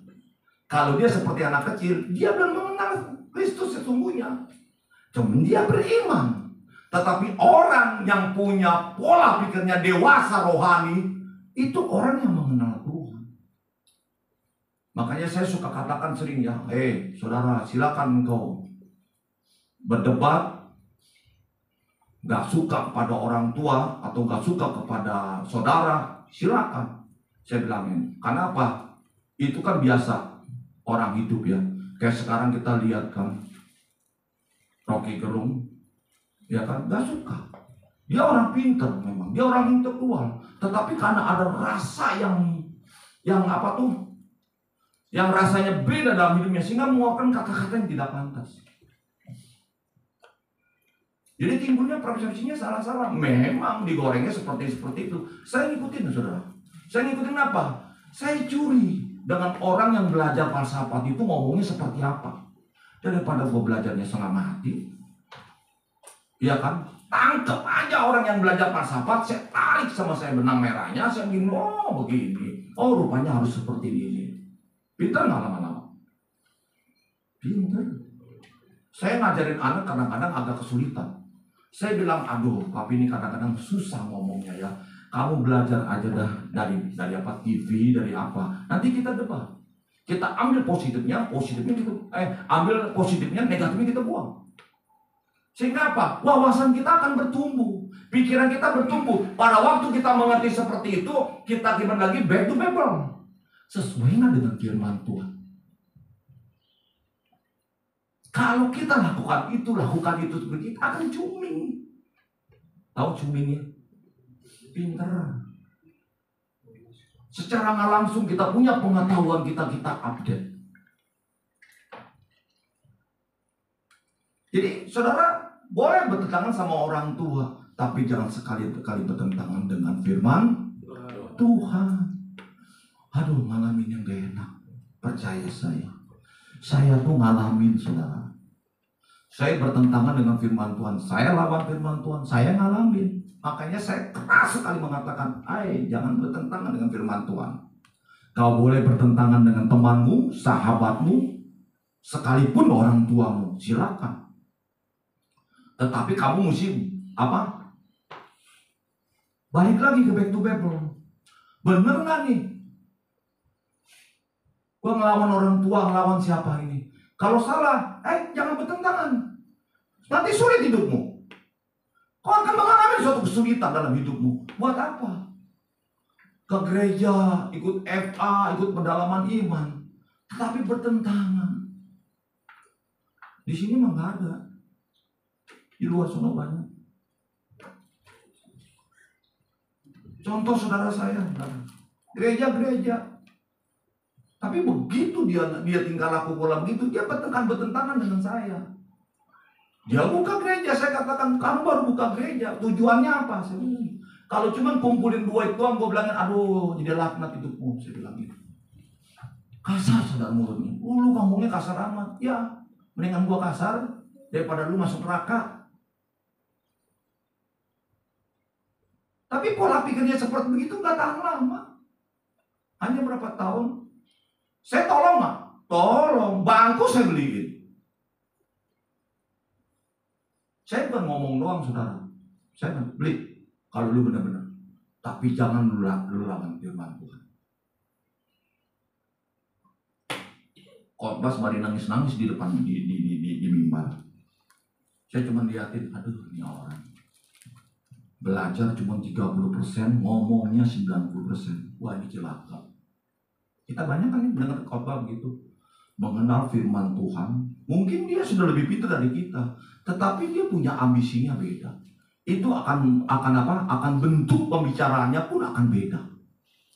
Kalau dia seperti anak kecil, dia belum mengenal Kristus sesungguhnya. Cuma dia beriman. Tetapi orang yang punya pola pikirnya dewasa rohani, itu orang yang mengenal Tuhan. Makanya saya suka katakan sering ya, saudara, silakan engkau berdebat, gak suka kepada orang tua atau gak suka kepada saudara, silakan. Saya bilangin, karena apa? Itu kan biasa orang hidup ya. Kayak sekarang kita lihat kan, Rocky Gerung, ya kan, gak suka. Dia orang pinter memang, dia orang intelektual. Tetapi karena ada rasa yang apa tuh, yang rasanya beda dalam hidupnya, sehingga mengeluarkan kata-kata yang tidak pantas. Jadi timbulnya persepsinya salah-salah. Memang digorengnya seperti itu. Saya ngikutin saudara. Saya ngikutin apa? Saya curi dengan orang yang belajar falsafat itu ngomongnya seperti apa. Daripada gue belajarnya setengah mati. Iya kan? Tangkep aja orang yang belajar falsafat, saya tarik sama saya benang merahnya, saya bilang, oh begini. Oh rupanya harus seperti ini. Pintar nggak lama-lama? Pintar. Saya ngajarin anak kadang-kadang agak kesulitan. Saya bilang, aduh papi ini kadang-kadang susah ngomongnya ya. Kamu belajar aja dah dari apa TV, dari apa. Nanti kita debat. Kita ambil positifnya kita ambil positifnya, negatifnya kita buang. Sehingga apa? Wawasan kita akan bertumbuh, pikiran kita bertumbuh. Pada waktu kita mengerti seperti itu, kita gimana lagi back to Bible. Sesuai dengan firman Tuhan. Kalau kita lakukan itu seperti itu, akan cuming. Tahu cumingnya? Pinter. Secara nggak langsung kita punya pengetahuan, kita update. Jadi saudara boleh bertentangan sama orang tua, tapi jangan sekali-kali bertentangan dengan firman Tuhan. Aduh, ngalamin yang gak enak. Percaya saya. Saya tuh ngalamin saudara. Saya bertentangan dengan firman Tuhan. Saya lawan firman Tuhan. Saya ngalamin. Makanya saya keras sekali mengatakan, jangan bertentangan dengan firman Tuhan. Kau boleh bertentangan dengan temanmu, sahabatmu, sekalipun orang tuamu, silakan. Tetapi kamu mesti apa? Balik lagi ke back to Bible. Bener nggak nih? Gua ngelawan orang tua, ngelawan siapa ini? Kalau salah, jangan bertentangan. Nanti sulit hidupmu. Kau akan mengalami suatu kesulitan dalam hidupmu. Buat apa? Ke gereja, ikut FA, ikut pendalaman iman, tetapi bertentangan. Di sini mah nggak ada. Di luar sana banyak. Contoh saudara saya, gereja. Tapi begitu dia tinggal laku pola begitu, dia bertentangan dengan saya. Dia buka gereja, saya katakan, kamu baru buka gereja, tujuannya apa? Saya bilang, kalau cuma kumpulin duit doang, gue bilangin, aduh, jadi laknat hidupmu, saya bilang gitu. Kasar saudara mulutnya, lu ngomongnya kasar amat, ya. Mendingan gua kasar daripada lu masuk neraka. Tapi pola pikirnya seperti begitu nggak tahan lama. Hanya berapa tahun? Saya tolong nggak? Tolong, bangku saya beliin. Saya bukan ngomong doang, saudara. Saya beli kalau lu benar-benar. Tapi jangan lu lawan firman Tuhan. Khotbah sembari nangis-nangis di depan di mimbar. Saya cuma liatin, aduh ini orang belajar cuma 30%, ngomongnya 90%. Wah ini celaka. Kita banyak kan mendengar khotbah begitu, mengenal firman Tuhan. Mungkin dia sudah lebih pintar dari kita, tetapi dia punya ambisinya beda. Itu akan apa? Akan bentuk pembicaraannya pun akan beda.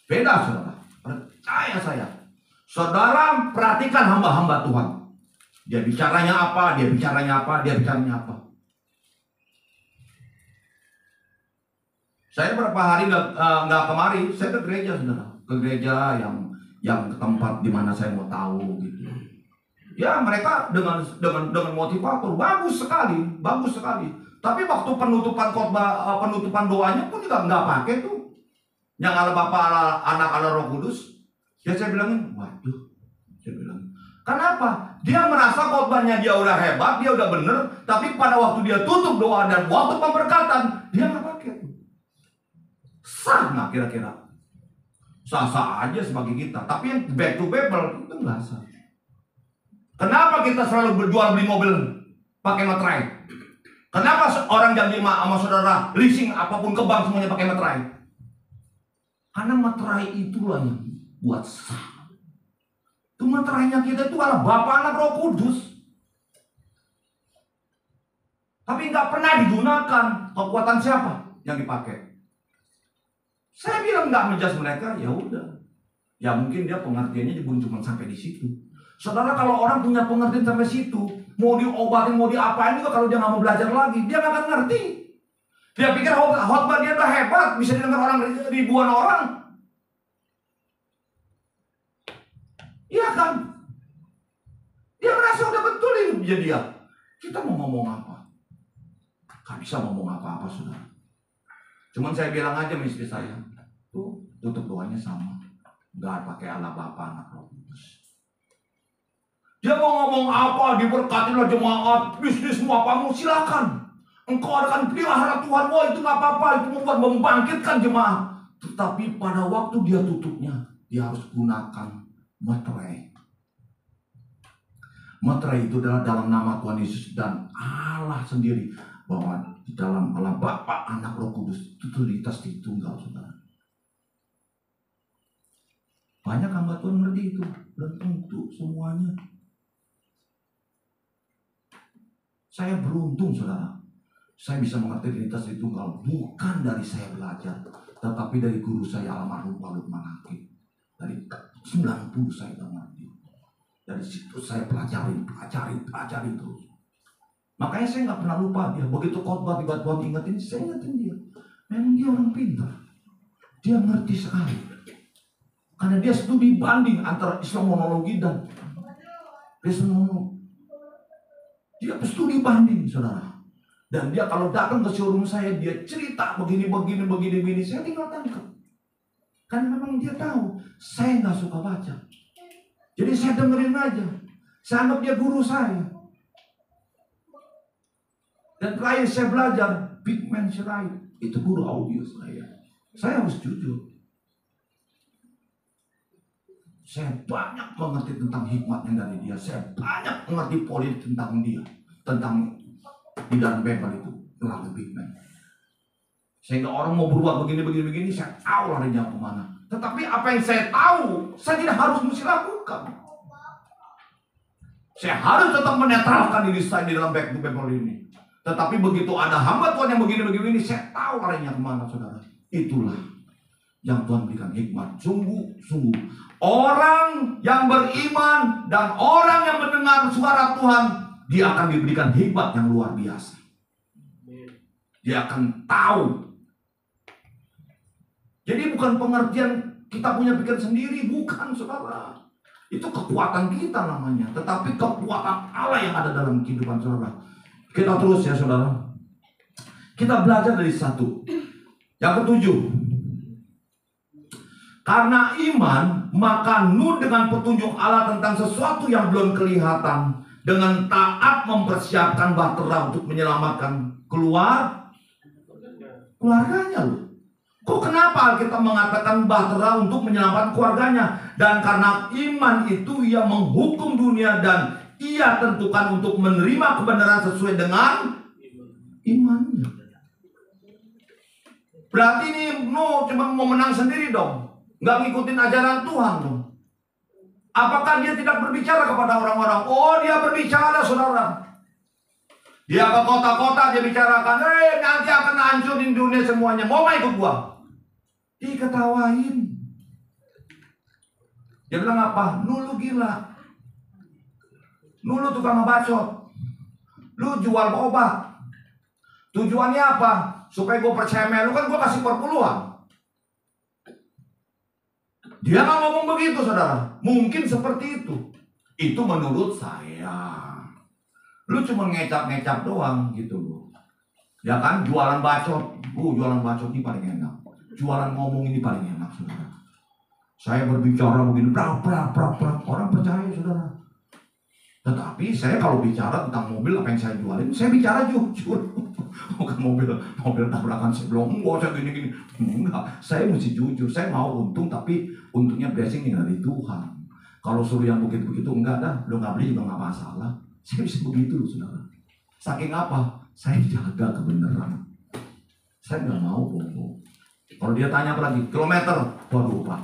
Beda, saudara. Percaya saya. Saudara perhatikan hamba-hamba Tuhan. Dia bicaranya apa? Dia bicaranya apa? Dia bicaranya apa? Saya berapa hari nggak kemari, saya ke gereja, saudara. Ke gereja yang ke tempat di mana saya mau tahu gitu. Ya mereka dengan motivator bagus sekali. Tapi waktu penutupan khotbah, penutupan doanya pun juga nggak pakai tuh. Yang ala Bapa, Anak, ala Roh Kudus. Ya saya bilangin, waduh. Saya bilang, kenapa? Dia merasa khotbahnya dia udah hebat, dia udah bener. Tapi pada waktu dia tutup doa dan waktu pemberkatan, dia nggak pakai tuh. Sah nggak kira-kira? Sah-sah aja sebagai kita. Tapi yang back to Bible itu nggak sah. Kenapa kita selalu berjual beli mobil pakai materai? Kenapa orang janji sama saudara leasing apapun ke bank semuanya pakai materai? Karena materai itulah yang buat sah. Itu materainya kita itu adalah Bapa, Anak, Roh Kudus. Tapi nggak pernah digunakan. Kekuatan siapa yang dipakai? Saya bilang nggak menjudge mereka, ya udah. Ya mungkin dia pengertiannya pun cuma sampai di situ. Saudara, kalau orang punya pengertian sampai situ, mau diobatin, mau diapain juga, kalau dia nggak mau belajar lagi, dia nggak akan ngerti. Dia pikir khotbah dia udah hebat, bisa didengar orang ribuan orang. Iya kan? Dia merasa udah betul hidupnya dia. Kita mau ngomong apa? Gak bisa ngomong apa-apa, saudara. Cuman saya bilang aja sama istri saya, tuh tutup doanya sama. Gak pakai ala Bapa, Anak, Roh Kudus. Dia mau ngomong apa, diberkatilah jemaat, bisnismu apamu, silakan. Engkau akan pelihara Tuhan, wah itu gak apa-apa, itu membuat membangkitkan jemaat. Tetapi pada waktu dia tutupnya, dia harus gunakan materai. Materai itu adalah dalam nama Tuhan Yesus dan Allah sendiri. Bahwa di dalam Allah Bapa, Anak, Roh Kudus itu Trinitas Tritunggal, saudara. Banyak hamba Tuhan ngerti itu, belum tentu semuanya. Saya beruntung, saudara. Saya bisa mengerti Trinitas Tritunggal bukan dari saya belajar, tetapi dari guru saya almarhum Pak Lukman Hakim. Dari 90 saya udah ngerti. Dari situ saya pelajari terus. Makanya saya nggak pernah lupa dia. Begitu khotbah tiba Tuhan ingetin, saya ingetin dia. Memang dia orang pintar. Dia ngerti sekali. Karena dia studi banding antara Islamonologi dan Kristenologi. Dia studi banding, saudara. Dan dia kalau datang ke showroom saya, dia cerita begini. Saya tinggal tangkap. Karena memang dia tahu, saya nggak suka baca. Jadi saya dengerin aja. Saya anggap dia guru saya. Dan terakhir saya belajar Big Man Shirai, itu guru audio saya. Saya harus jujur. Saya banyak mengerti tentang hikmatnya dari dia. Saya banyak mengerti politik tentang dia. Tentang di dalam Bible itu melalui Big Man. Sehingga orang mau berbuat begini, saya tahu larinya kemana. Tetapi apa yang saya tahu, saya tidak harus mesti lakukan. Saya harus tetap menetralkan diri saya di dalam Bible ini. Tetapi begitu ada hamba Tuhan yang begini, saya tahu larinya kemana, saudara. Itulah yang Tuhan berikan hikmat. Sungguh-sungguh orang yang beriman dan orang yang mendengar suara Tuhan, dia akan diberikan hikmat yang luar biasa. Dia akan tahu. Jadi bukan pengertian kita punya pikiran sendiri, bukan, saudara. Itu kekuatan kita namanya. Tetapi kekuatan Allah yang ada dalam kehidupan saudara. Kita terus ya saudara. Kita belajar dari satu. Yang ketujuh. Karena iman, maka Nuh dengan petunjuk Allah tentang sesuatu yang belum kelihatan, dengan taat mempersiapkan bahtera untuk menyelamatkan keluarganya loh. Kok kenapa Alkitab mengatakan bahtera untuk menyelamatkan keluarganya? Dan karena iman itu ia menghukum dunia dan ia tentukan untuk menerima kebenaran sesuai dengan imannya. Berarti ini Nuh cuma mau menang sendiri dong. Nggak ngikutin ajaran Tuhan dong. Apakah dia tidak berbicara kepada orang-orang? Oh, dia berbicara saudara. Dia ke kota-kota dia bicarakan, nanti akan hancurin dunia semuanya. Mau ikut gua? Diketawain. Dia bilang apa? Nuh lu gila. Nuh lu tukang ngebacot. Lu jual obat. Tujuannya apa? Supaya gue percaya sama lu, kan gue kasih perpuluhan. Dia nggak ngomong begitu saudara. Mungkin seperti itu. Itu menurut saya. Lu cuma ngecap-ngecap doang gitu loh. Ya kan, jualan bacot. Jualan bacot ini paling enak. Jualan ngomong ini paling enak saudara. Saya berbicara begini, orang percaya saudara. Tetapi saya kalau bicara tentang mobil apa yang saya jualin, saya bicara jujur. Bukan mobil tabrakan sebelum, saya gini-gini. Enggak, saya mesti jujur. Saya mau untung, tapi untungnya blessing dari Tuhan. Kalau suruh yang begitu-begitu, enggak dah. Lo nggak beli juga nggak masalah. Saya bisa begitu saudara. Saking apa? Saya jaga kebenaran. Saya nggak mau bohong. Kalau dia tanya apa lagi, kilometer, waduh Pak.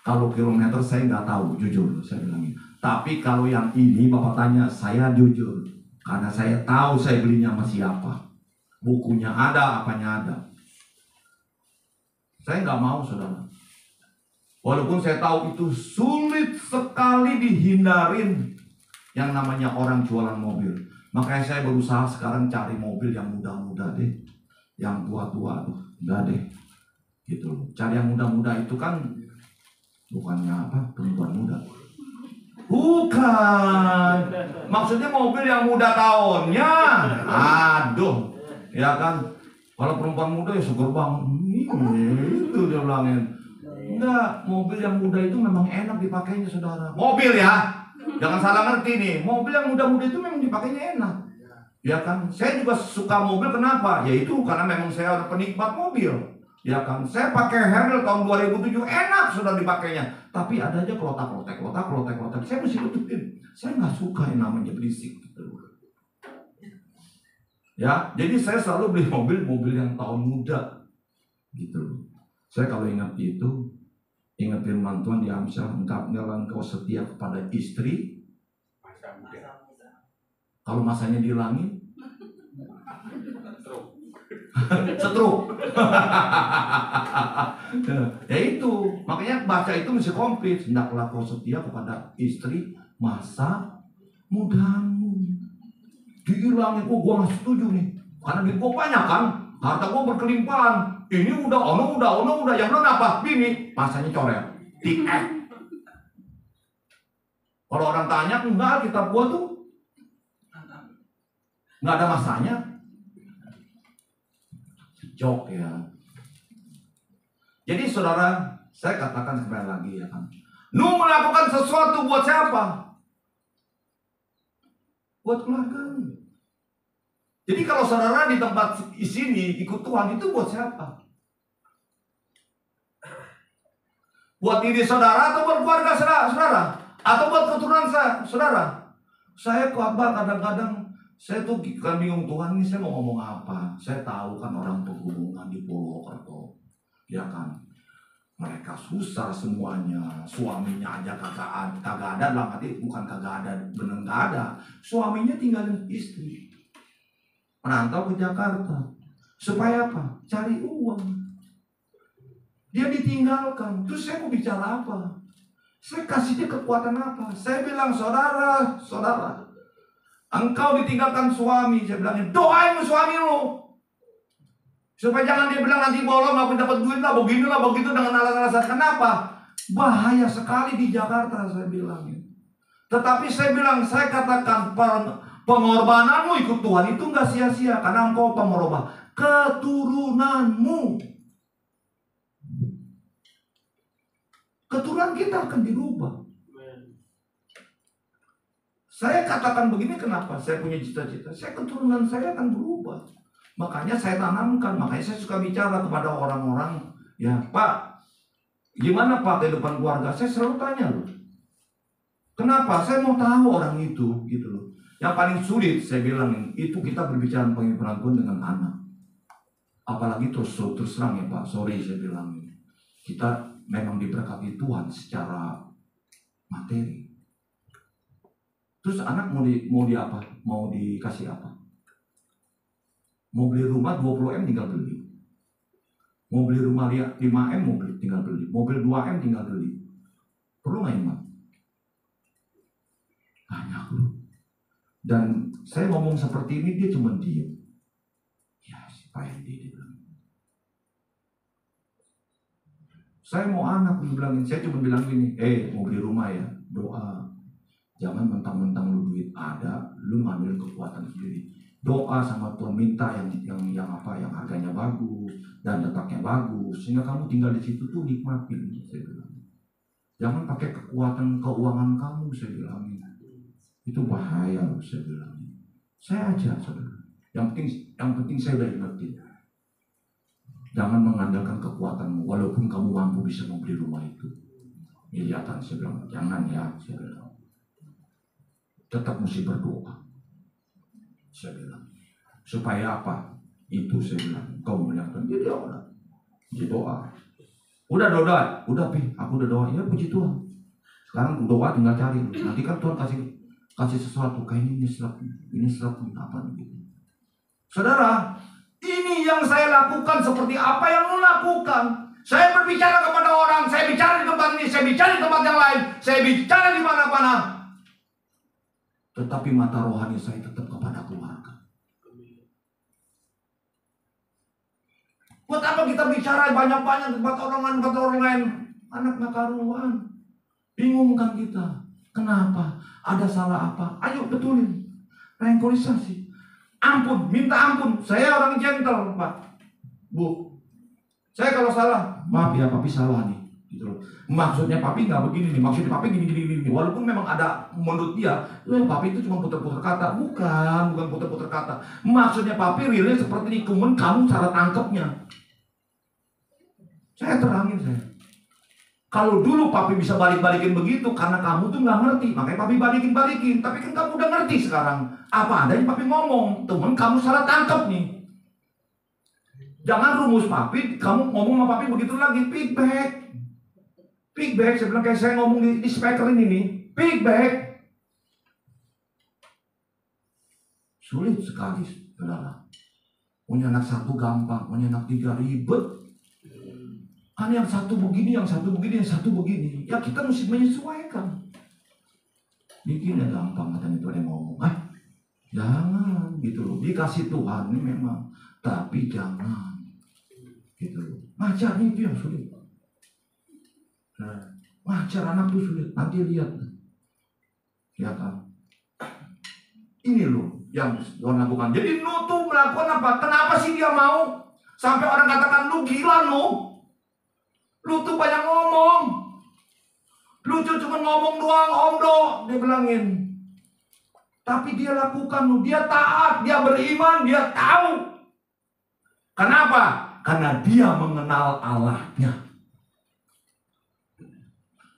Kalau kilometer saya nggak tahu, jujur saya bilangin. Tapi kalau yang ini Bapak tanya, saya jujur. Karena saya tahu saya belinya sama siapa. Bukunya ada, apanya ada. Saya nggak mau saudara. Walaupun saya tahu itu sulit sekali dihindarin yang namanya orang jualan mobil. Makanya saya berusaha sekarang cari mobil yang muda-muda deh. Yang tua-tua, enggak deh. Gitu. Cari yang muda-muda itu kan bukannya apa? Perempuan muda. Bukan. Maksudnya mobil yang muda tahunnya. Aduh. Ya kan. Kalau perempuan muda ya syukur bang. Itu dia bilangin. Enggak, mobil yang muda itu memang enak dipakainya saudara. Mobil ya. Jangan salah ngerti nih. Mobil yang muda-muda itu memang dipakainya enak. Ya kan. Saya juga suka mobil kenapa? Yaitu karena memang saya penikmat mobil. Ya kan, saya pakai Harley tahun 2007 enak sudah dipakainya, tapi ada aja kelotak-kelotak. Saya mesti tutupin. Saya nggak suka yang namanya berisik. Gitu. Ya, jadi saya selalu beli mobil yang tahun muda, gitu. Saya kalau ingat itu, ingat firman Tuhan di Amsal, engkau setia kepada istri. Kalau masanya di langit, setruk. Ya itu, makanya baca itu mesti komplit. Hendaklah kau setia kepada istri masa mudamu. Diilangin, gue gak setuju nih. Karena duit gue banyak kan, harta gue berkelimpahan. Ini udah, yang belum apa? Bini, masanya coret. Tiket. Kalau orang tanya, enggak, kitab gue tuh nggak ada masanya. Jok ya. Jadi saudara, saya katakan sekali lagi ya kan. Nuh melakukan sesuatu buat siapa? Buat keluarga. Jadi kalau saudara di tempat di sini ikut Tuhan itu buat siapa? Buat diri saudara atau buat keluarga saudara? Atau buat keturunan saudara? Saya khotbah kadang-kadang saya tuh kan bingung, Tuhan ini saya mau ngomong apa. Saya tahu kan orang pegunungan di Purwokerto, ya kan, mereka susah semuanya. Suaminya aja kagak ada, dalam arti bukan kagak ada, bener gak ada. Suaminya tinggalin istri, merantau ke Jakarta. Supaya apa? Cari uang. Dia ditinggalkan. Terus saya mau bicara apa? Saya kasih dia kekuatan apa? Saya bilang, saudara, engkau ditinggalkan suami. Saya bilangin, doain suami lu. Supaya jangan dia bilang nanti bolong, gak dapat duit lah, beginilah, begitu dengan alasan-alasan. Kenapa? Bahaya sekali di Jakarta, saya bilangin. Tetapi saya bilang, saya katakan pengorbananmu ikut Tuhan itu nggak sia-sia, karena engkau pengorban keturunanmu. Keturunan kita akan dirubah. Saya katakan begini, kenapa? Saya punya cita-cita, keturunan saya akan berubah. Makanya saya tanamkan, makanya saya suka bicara kepada orang-orang, ya Pak, gimana Pak kehidupan keluarga? Saya selalu tanya loh. Kenapa? Saya mau tahu orang itu, gitu loh. Yang paling sulit saya bilang itu kita berbicara penghimpunan Tuhan dengan anak. Apalagi terus terang ya Pak, sorry saya bilang, kita memang diberkati Tuhan secara materi. Terus anak mau di apa? Mau dikasih apa? Mau beli rumah 20M tinggal beli. Mau beli rumah 5M tinggal beli. Mobil 2M tinggal beli. Perlu nggak iman? Banyak loh. Dan saya ngomong seperti ini dia cuma diem. Ya siapa yang dia bilang. Saya mau anak bilangin, saya cuma bilang gini, mau beli rumah ya, doa. Jangan mentang-mentang lu duit ada, lu ngambil kekuatan sendiri. Doa sama Tuhan, minta yang harganya bagus dan letaknya bagus, sehingga kamu tinggal di situ tuh nikmatin. Saya bilang, jangan pakai kekuatan keuangan kamu, saya bilang. Itu bahaya, saya bilang. Saya aja, saudara. Yang penting saya udah ingetin. Jangan mengandalkan kekuatanmu, walaupun kamu mampu bisa membeli rumah itu. Miliatan, saya bilang, jangan ya, saya bilang. Tetap mesti berdoa, saya bilang. Supaya apa? Itu saya bilang. Kau menyatakan dia doa. Udah Pi, aku udah doa. Ya puji Tuhan. Sekarang doa tinggal cari. Nanti kan Tuhan kasih sesuatu. Kayak ini serap apa gitu. Saudara, ini yang saya lakukan seperti apa yang lu lakukan. Saya berbicara kepada orang, saya bicara di tempat ini, saya bicara di tempat yang lain, saya bicara di mana-mana. Tetapi mata rohani saya tetap kepada keluarga. Buat apa kita bicara banyak-banyak tempat orang lain? Anak gak karuan. Bingung kan kita. Kenapa? Ada salah apa? Ayo betulin. Rengkolisasi. Ampun, minta ampun. Saya orang gentle, Pak. Bu. Saya kalau salah, maaf ya Papi salah nih. Gitu loh. Maksudnya Papi nggak begini nih, maksudnya Papi gini. Walaupun memang ada menurut dia, Papi itu cuma putar-putar kata. Bukan putar-putar kata. Maksudnya Papi realnya seperti ini, cuman kamu cara tangkapnya. Saya terangin saya. Kalau dulu Papi bisa balik-balikin begitu karena kamu tuh nggak ngerti, makanya Papi balikin. Tapi kan kamu udah ngerti sekarang. Apa ada yang Papi ngomong, temen kamu salah tangkap nih. Jangan rumus Papi, kamu ngomong sama Papi begitu lagi, feedback, saya bilang kayak saya ngomong di speaker ini nih, feedback. Sulit sekali, saudara. Punya anak satu gampang, punya anak 3 ribet. Kan yang satu begini, yang satu begini. Ya kita mesti menyesuaikan. Bikin ya gampang, katanya itu ada yang ngomong. Jangan, gitu loh. Dikasih Tuhan ini memang, tapi jangan. Gitu loh. Ngajarnya itu yang sulit. Ngajar anak tuh sulit, nanti lihat. Ya kan? Ini loh yang Tuhan lakukan. Jadi lu tuh melakukan apa? Kenapa sih dia mau? Sampai orang katakan lu gila lu. Lu tuh banyak ngomong. Lu tuh cuma ngomong doang, omdo, dia bilangin. Tapi dia lakukan lu, dia taat, dia beriman, dia tahu. Kenapa? Karena dia mengenal Allahnya.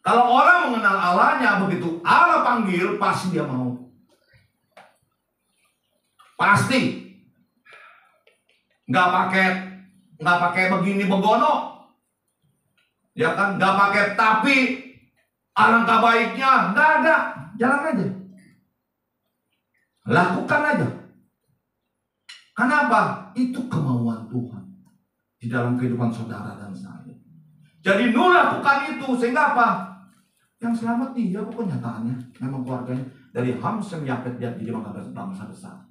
Kalau orang mengenal Allahnya, begitu Allah panggil, pasti dia mau. Pasti. Nggak pakai begini begono. Ya kan, nggak pakai tapi alangkah baiknya, nggak ada. Jalan aja. Lakukan aja. Kenapa? Itu kemauan Tuhan di dalam kehidupan saudara dan saya. Jadi lakukan itu sehingga apa? Yang selamat dia bukan kenyataannya, memang keluarganya dari Ham Sem Yafet dia jadi bangsa besar.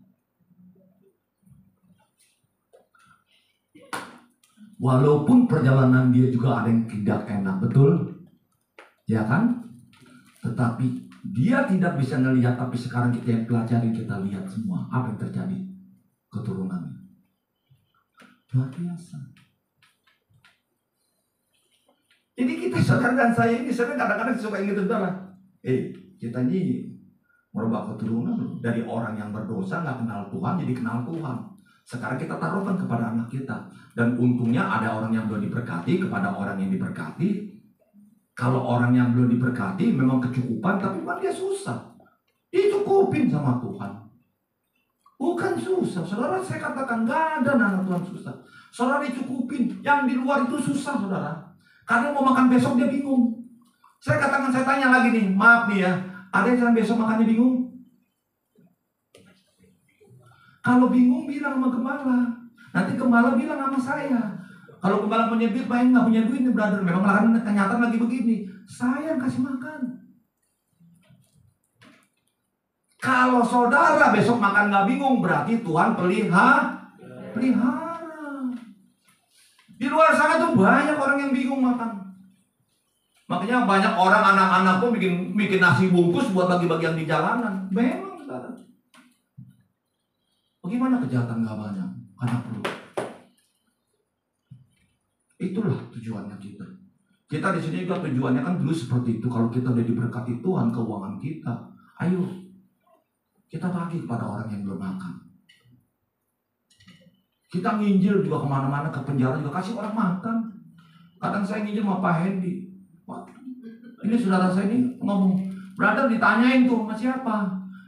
Walaupun perjalanan dia juga ada yang tidak enak, betul? Ya kan? Tetapi Dia tidak bisa ngelihat, tapi sekarang kita yang pelajari, kita lihat semua apa yang terjadi keturunannya. Luar biasa. Jadi kita, saudara dan saya ini, saya kadang-kadang suka ingat saudara. Kita ini merubah keturunan dari orang yang berdosa, nggak kenal Tuhan, jadi kenal Tuhan. Sekarang kita taruhkan kepada anak kita. Dan untungnya ada orang yang belum diberkati kepada orang yang diberkati. Kalau orang yang belum diberkati memang kecukupan, tapi bukan dia susah. Dicukupin sama Tuhan. Bukan susah. Saudara, saya katakan gak ada anak Tuhan susah. Saudara dicukupin. Yang di luar itu susah, saudara. Karena mau makan besok dia bingung. Saya katakan, saya tanya lagi nih, maaf nih ya, ada yang besok makannya bingung? Kalau bingung bilang sama gembala. Nanti gembala bilang sama saya. Kalau gembala punya duit, main nggak punya duit nih brother. Memang kenyataan lagi begini. Saya yang kasih makan. Kalau saudara besok makan nggak bingung, berarti Tuhan pelihara. Di luar sana tuh banyak orang yang bingung makan. Makanya banyak orang, anak-anak pun bikin nasi bungkus buat bagi-bagi yang di jalanan. Memang saudara. Bagaimana kejahatan gak banyak? Karena perlu. Itulah tujuannya kita. Kita di sini juga tujuannya kan dulu seperti itu. Kalau kita udah diberkati Tuhan keuangan kita, ayo kita bagi kepada orang yang belum makan. Kita nginjil juga kemana-mana, ke penjara juga kasih orang makan. Kadang saya nginjil sama Pak Hendy. Ini saudara saya ini ngomong, brother ditanyain tuh sama siapa?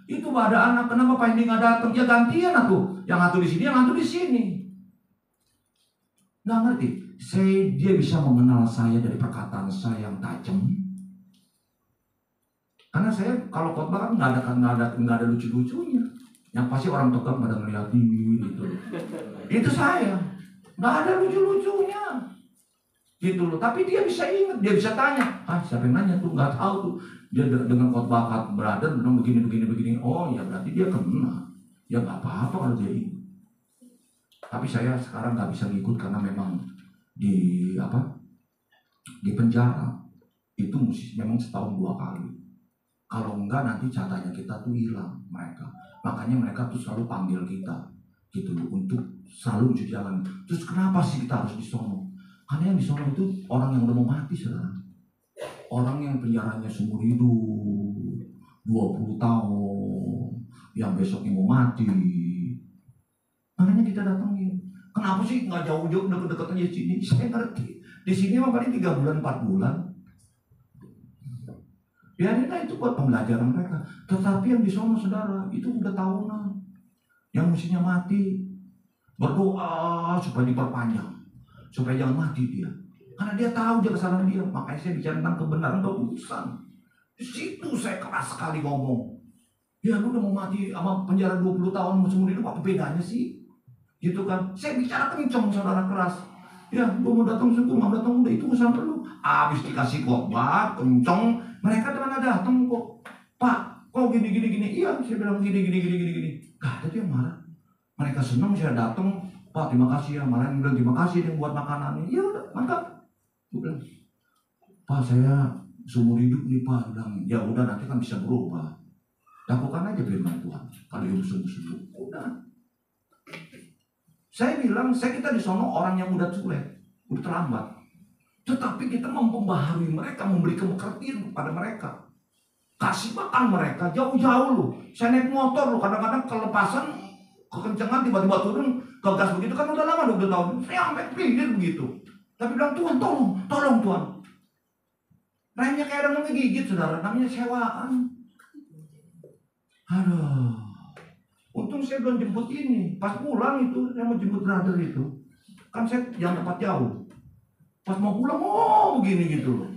Itu ada anak, kenapa Pak Hendy nggak datang? Ya gantian atuh, yang satu di sini, yang satu di sini. Nggak ngerti. Dia bisa mengenal saya dari perkataan saya yang tajam. Karena saya kalau khotbah kan nggak ada lucu-lucunya. Yang pasti orang tegang pada ngeliatin gitu. Itu saya, nggak ada lucu-lucunya. Gitu loh. Tapi dia bisa ingat, dia bisa tanya. Siapa yang nanya tuh? Nggak tahu tuh. Dia dengan khotbah brother bilang begini. Oh ya berarti dia kena. Ya nggak apa-apa kalau dia ingat. Tapi saya sekarang nggak bisa ngikut karena memang di penjara itu memang setahun 2 kali. Kalau enggak nanti catanya kita tuh hilang mereka. Makanya mereka tuh selalu panggil kita gitu loh, untuk selalu cuci jalan. Terus kenapa sih kita harus disono? Karena yang disono itu orang yang udah mau mati, saudara. Orang yang penjaranya seumur hidup 20 tahun, yang besoknya mau mati. Makanya kita datangin. Kenapa sih nggak jauh-jauh deket-deket aja sini? Saya ngerti. Di sini mah paling 3 bulan 4 bulan. Biarin lah itu buat pembelajaran mereka. Tetapi yang di sana saudara itu udah tahunan. Yang mestinya mati berdoa supaya diperpanjang, supaya jangan mati dia. Karena dia tahu dia kesalahan dia. Makanya saya bicara tentang kebenaran urusan. Di situ saya keras sekali ngomong. Ya lu udah mau mati sama penjara 20 tahun seumur hidup, apa bedanya sih? Gitu kan. Saya bicara kenceng saudara, keras. Ya gue mau datang syukur, mau datang udah itu urusan lu. Abis dikasih khotbah kenceng, mereka mana datang kok. Pak, kok gini. Iya, saya bilang gini. Gak ada dia marah. Mereka senang saya datang. Pak, terima kasih ya. Malah yang bilang terima kasih yang buat makanannya. Iya udah, mantap. Gue bilang, Pak saya seumur hidup nih Pak. Bilang, ya udah nanti kan bisa berubah. Lakukan aja firman Tuhan. Kalau hidup sungguh-sungguh, udah. Saya bilang, kita di sono orang yang udah sulit, udah terlambat. Tetapi kita memperbaharui mereka, memberi pengertian kepada mereka. Kasih makan mereka, jauh-jauh loh. Saya naik motor loh, kadang-kadang kelepasan, kekencengan, tiba-tiba turun, ke gas begitu, kan udah lama 20 tahun. Saya sampai pinggir begitu. Tapi bilang, Tuhan tolong Tuhan. Remnya kayak ada ngegigit saudara, namanya sewaan. Aduh. Untung saya belum jemput ini. Pas pulang itu, saya mau jemput brother itu. Kan saya yang tempat jauh. Pas mau pulang, begini gitu loh.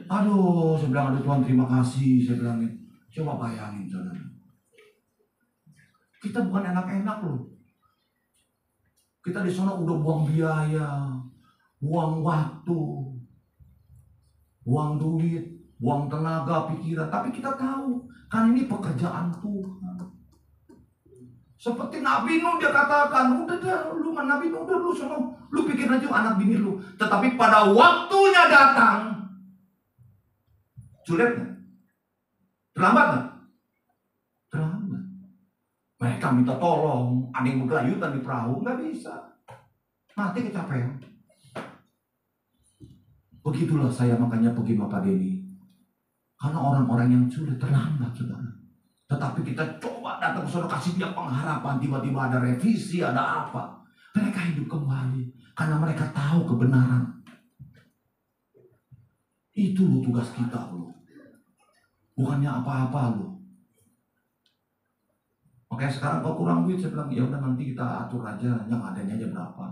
Aduh, saya bilang, aduh Tuhan terima kasih. Saya bilang, coba bayangin saudara. Kita bukan enak-enak loh. Kita di sana udah buang biaya, buang waktu, buang duit, buang tenaga, pikiran. Tapi kita tahu, kan ini pekerjaan Tuhan. Seperti Nabi Nuh dia katakan, udah lu kan Nabi Nuh, udah lu sama, lu pikir aja anak bini lu. Tetapi pada waktunya datang, sulit nggak? Terlambat nggak? Terlambat. Mereka minta tolong, ada yang bergelayutan di perahu, nggak bisa. Mati kecapean. Begitulah saya makanya pergi sama Pak Denny. Karena orang-orang yang sudah terlambat, saudara. Tetapi kita coba datang ke saudara, kasih dia pengharapan, tiba-tiba ada revisi, ada apa. Mereka hidup kembali. Karena mereka tahu kebenaran. Itu loh tugas kita loh. Bukannya apa-apa loh. Makanya sekarang kalau kurang duit, saya bilang, ya udah nanti kita atur aja, yang adanya aja berapa.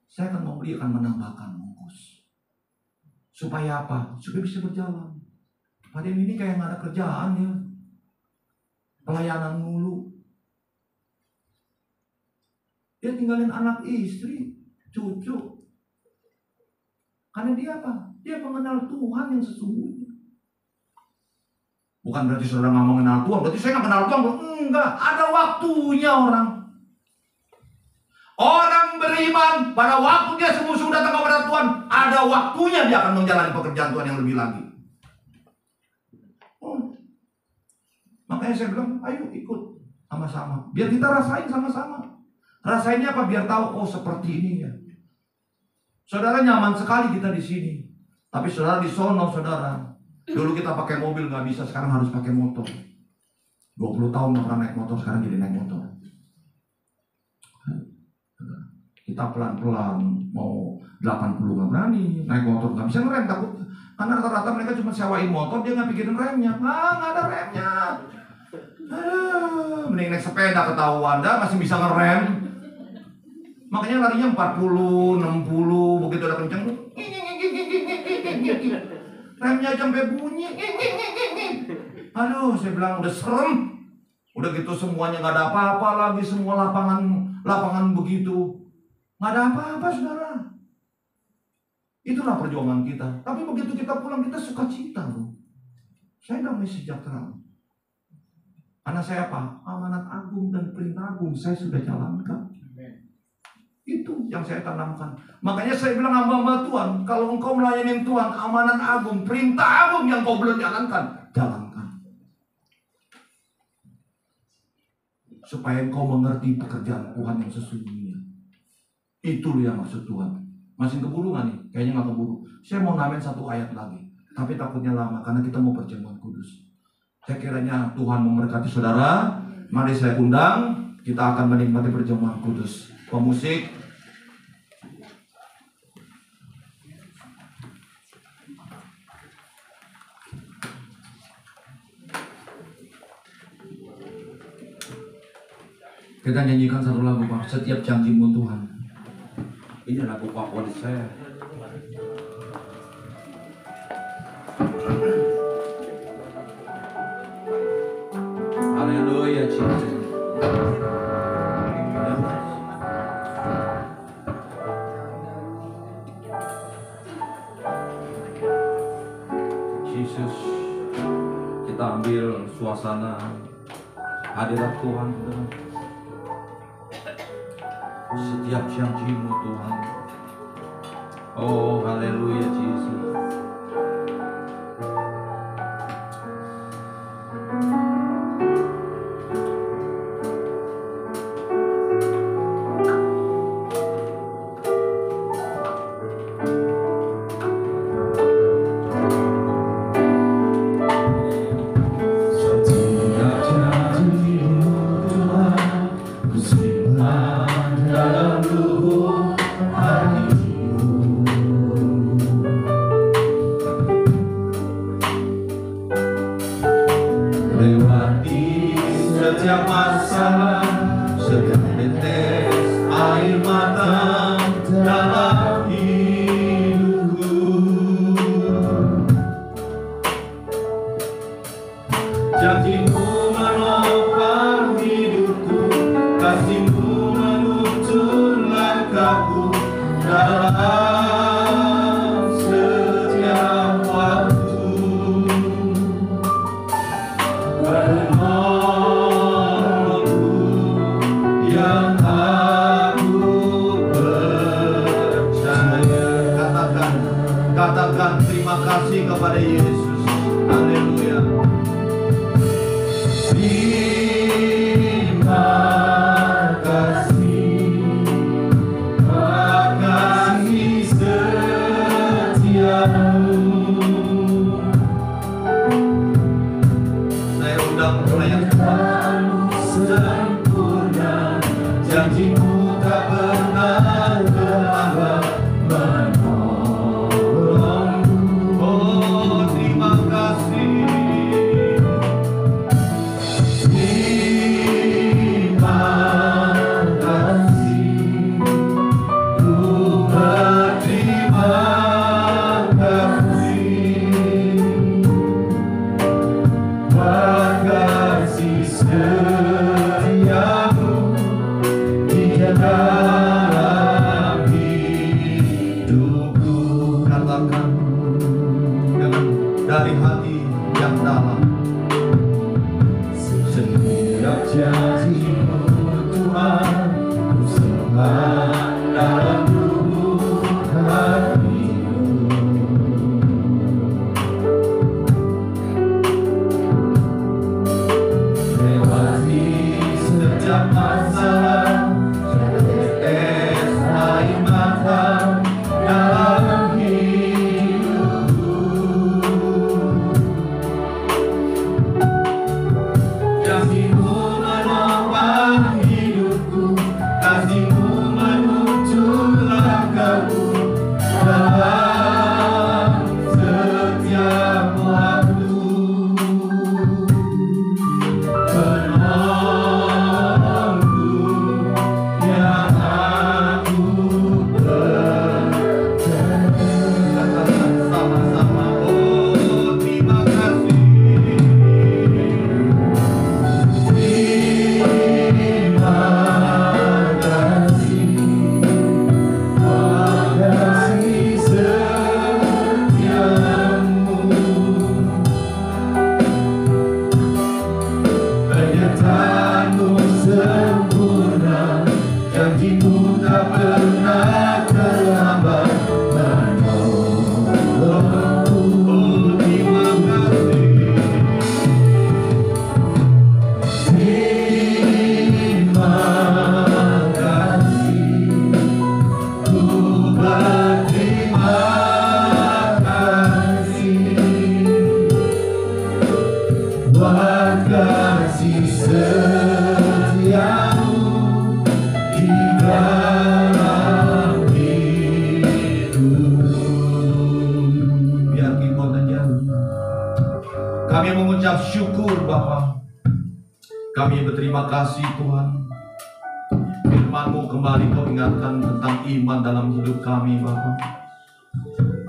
Saya akan memberi, akan menambahkan ongkos. Supaya apa? Supaya bisa berjalan. Padahal ini kayak nggak ada kerjaan ya. Pelayanan mulu. Dia tinggalin anak istri, cucu. Karena dia apa? Dia mengenal Tuhan yang sesungguhnya. Bukan berarti saudara nggak mengenal Tuhan, berarti saya nggak kenal Tuhan. Enggak, ada waktunya orang. Orang beriman pada waktu dia sungguh-sungguh datang kepada Tuhan, ada waktunya dia akan menjalani pekerjaan Tuhan yang lebih lagi. Makanya saya bilang, ayo ikut sama-sama. Biar kita rasain sama-sama. Rasainnya apa? Biar tahu, oh seperti ini ya. Saudara nyaman sekali kita di sini. Tapi saudara di sono, saudara. Dulu kita pakai mobil nggak bisa, sekarang harus pakai motor. 20 tahun nggak pernah naik motor, sekarang jadi naik motor. Kita pelan-pelan, mau 80 nggak berani, naik motor nggak bisa ngerem, takut. Karena rata-rata mereka cuma sewain motor, dia nggak pikirin remnya. Nggak ada remnya. Mending naik sepeda ketahuan, dah masih bisa ngerem. Makanya larinya 40, 60, begitu udah kenceng, remnya sampai bunyi. Aduh, saya bilang udah serem. Udah gitu semuanya nggak ada apa-apa lagi, semua lapangan begitu. Nggak ada apa-apa, saudara. Itulah perjuangan kita. Tapi begitu kita pulang, kita sukacita loh. Saya damai sejahtera. Karena saya apa? Amanat agung dan perintah agung saya sudah jalankan. Itu yang saya tanamkan. Makanya saya bilang hamba-hamba Tuhan, kalau engkau melayani Tuhan, amanat agung, perintah agung yang kau belum jalankan, jalankan. Supaya engkau mengerti pekerjaan Tuhan yang sesungguhnya. Itu yang maksud Tuhan. Masih keburu nggak nih? Kayaknya nggak keburu. Saya mau namain satu ayat lagi, tapi takutnya lama karena kita mau perjamuan kudus. Saya kiranya Tuhan memberkati saudara. Mari saya undang, kita akan menikmati perjamuan kudus. Pemusik. Kita nyanyikan satu lagu, Pak. Setiap janjimu Tuhan. Ini lagu favorit saya. Haleluya, Jesus. Yesus, kita ambil suasana hadirat Tuhan, Tuhan. Setiap janjimu Tuhan. Oh, haleluya, Jesus. Katakan terima kasih kepada Yesus. Haleluya. dari hati yang dalam. Setiap janji-Mu Tuhan, ku sembah dalam lubuk hatiku. Lewati setiap masalah, tetes air mata dalam hidupku. Kasih-Mu menopang hidupku, kasih-Mu menuntun langkahku dalam setiap waktu. Penolongku yang aku percaya. Sama-sama, oh terima kasih. Terima kasih, kasih setiamu. Penyertaan-Mu sempurna, janji-Mu tak pernah terlambat menolongku. Oh terima kasih. Terima kasih, ku berterima kasih buat kasih setiamu di dalam hidupku. Biar keyboard aja. Kami mengucap syukur Bapa. Kami berterima kasih Tuhan. Firman-Mu kembali Kau ingatkan tentang iman dalam hidup kami Bapa.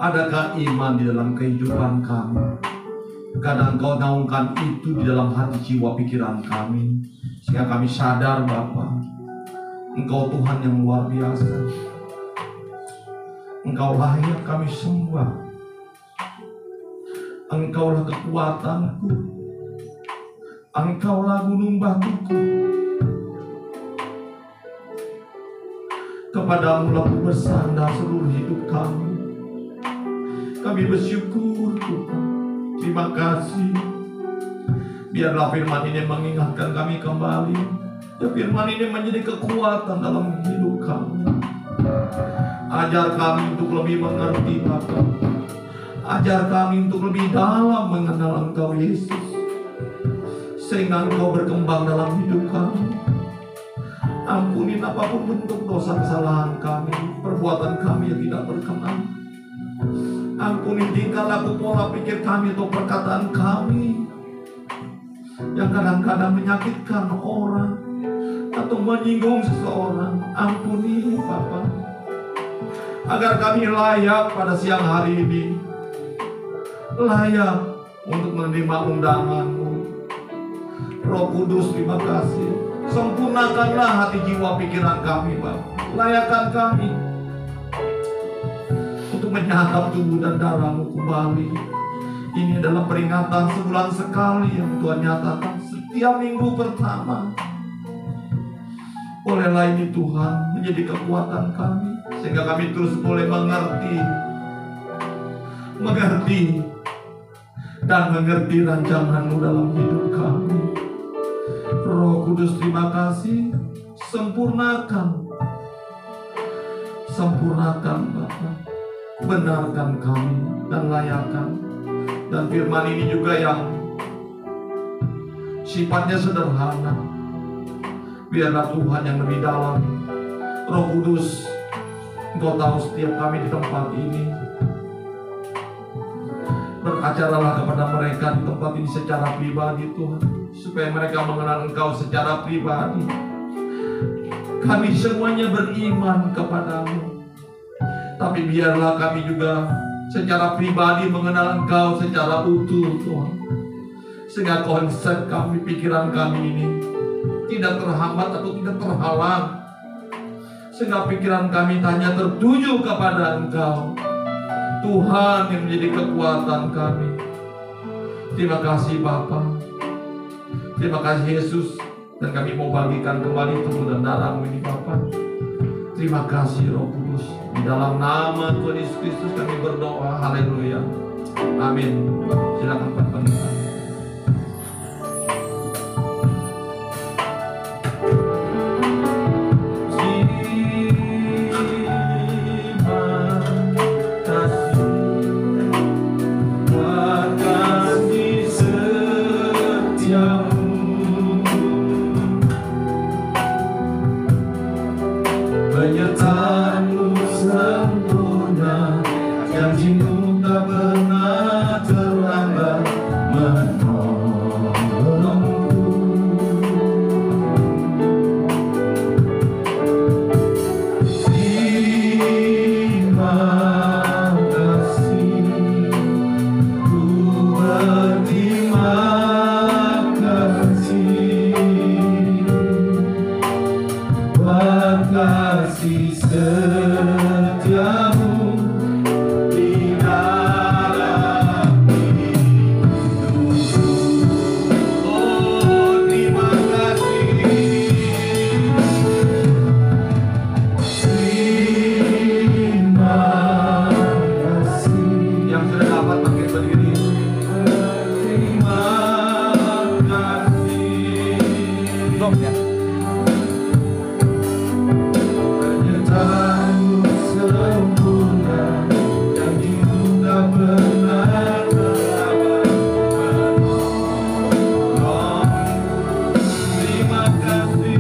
Adakah iman di dalam kehidupan kami? Kadang Kau naungkan itu di dalam hati jiwa pikiran kami, sehingga kami sadar Bapa, Engkau Tuhan yang luar biasa. Engkau layak kami sembah. Engkaulah kekuatanku, Engkaulah gunung batuku. Kepadamu lah ku bersandar seluruh hidup kami. Kami bersyukur Tuhan. Terima kasih. Biarlah firman ini mengingatkan kami kembali. Ya, firman ini menjadi kekuatan dalam hidup kami. Ajar kami untuk lebih mengerti Bapa. Ajar kami untuk lebih dalam mengenal Engkau Yesus, sehingga Engkau berkembang dalam hidup kami. Ampuni apapun bentuk dosa kesalahan kami, perbuatan kami yang tidak berkenan. Ampuni tingkah laku pola pikir kami atau perkataan kami yang kadang-kadang menyakitkan orang atau menyinggung seseorang. Ampuni Bapa, agar kami layak pada siang hari ini, layak untuk menerima undangan-Mu. Roh Kudus, terima kasih. Sempurnakanlah hati jiwa pikiran kami Bapa. Layakkan kami untuk menyantap tubuh dan darah-Mu kembali. Ini adalah peringatan sebulan sekali yang Tuhan nyatakan setiap minggu pertama. Olehlah ini Tuhan menjadi kekuatan kami, sehingga kami terus boleh mengerti dan mengerti rancangan-Mu dalam hidup kami. Roh Kudus, terima kasih. Sempurnakan Bapa. Benarkan kami dan layakkan. Dan firman ini juga yang sifatnya sederhana. Biarlah Tuhan yang lebih dalam. Roh Kudus, Engkau tahu setiap kami di tempat ini. Beracaralah kepada mereka di tempat ini secara pribadi Tuhan, supaya mereka mengenal Engkau secara pribadi. Kami semuanya beriman kepadamu, tapi biarlah kami juga secara pribadi mengenal Engkau secara utuh Tuhan, sehingga konsep kami, pikiran kami ini tidak terhambat atau tidak terhalang, sehingga pikiran kami hanya tertuju kepada Engkau Tuhan yang menjadi kekuatan kami. Terima kasih Bapa. Terima kasih Yesus. Dan kami mau bagikan kembali tubuh dan darah-Mu ini Bapa. Terima kasih Roh Kudus. Di dalam nama Tuhan Yesus Kristus kami berdoa. Haleluya. Amin. Silakan Pak Pendeta. Penyertaan-Mu sempurna, janji-Mu tak pernah terlambat menolongku. Terima kasih, ku berterima kasih buat kasih setiamu di dalam hidupku. Oh, terima kasih. Terima kasih. Yang sudah dapat makin berdiri. Terima kasih. Belum ya? Penyertaan-Mu sempurna, janji-Mu tak pernah terlambat menolong. Terima kasih.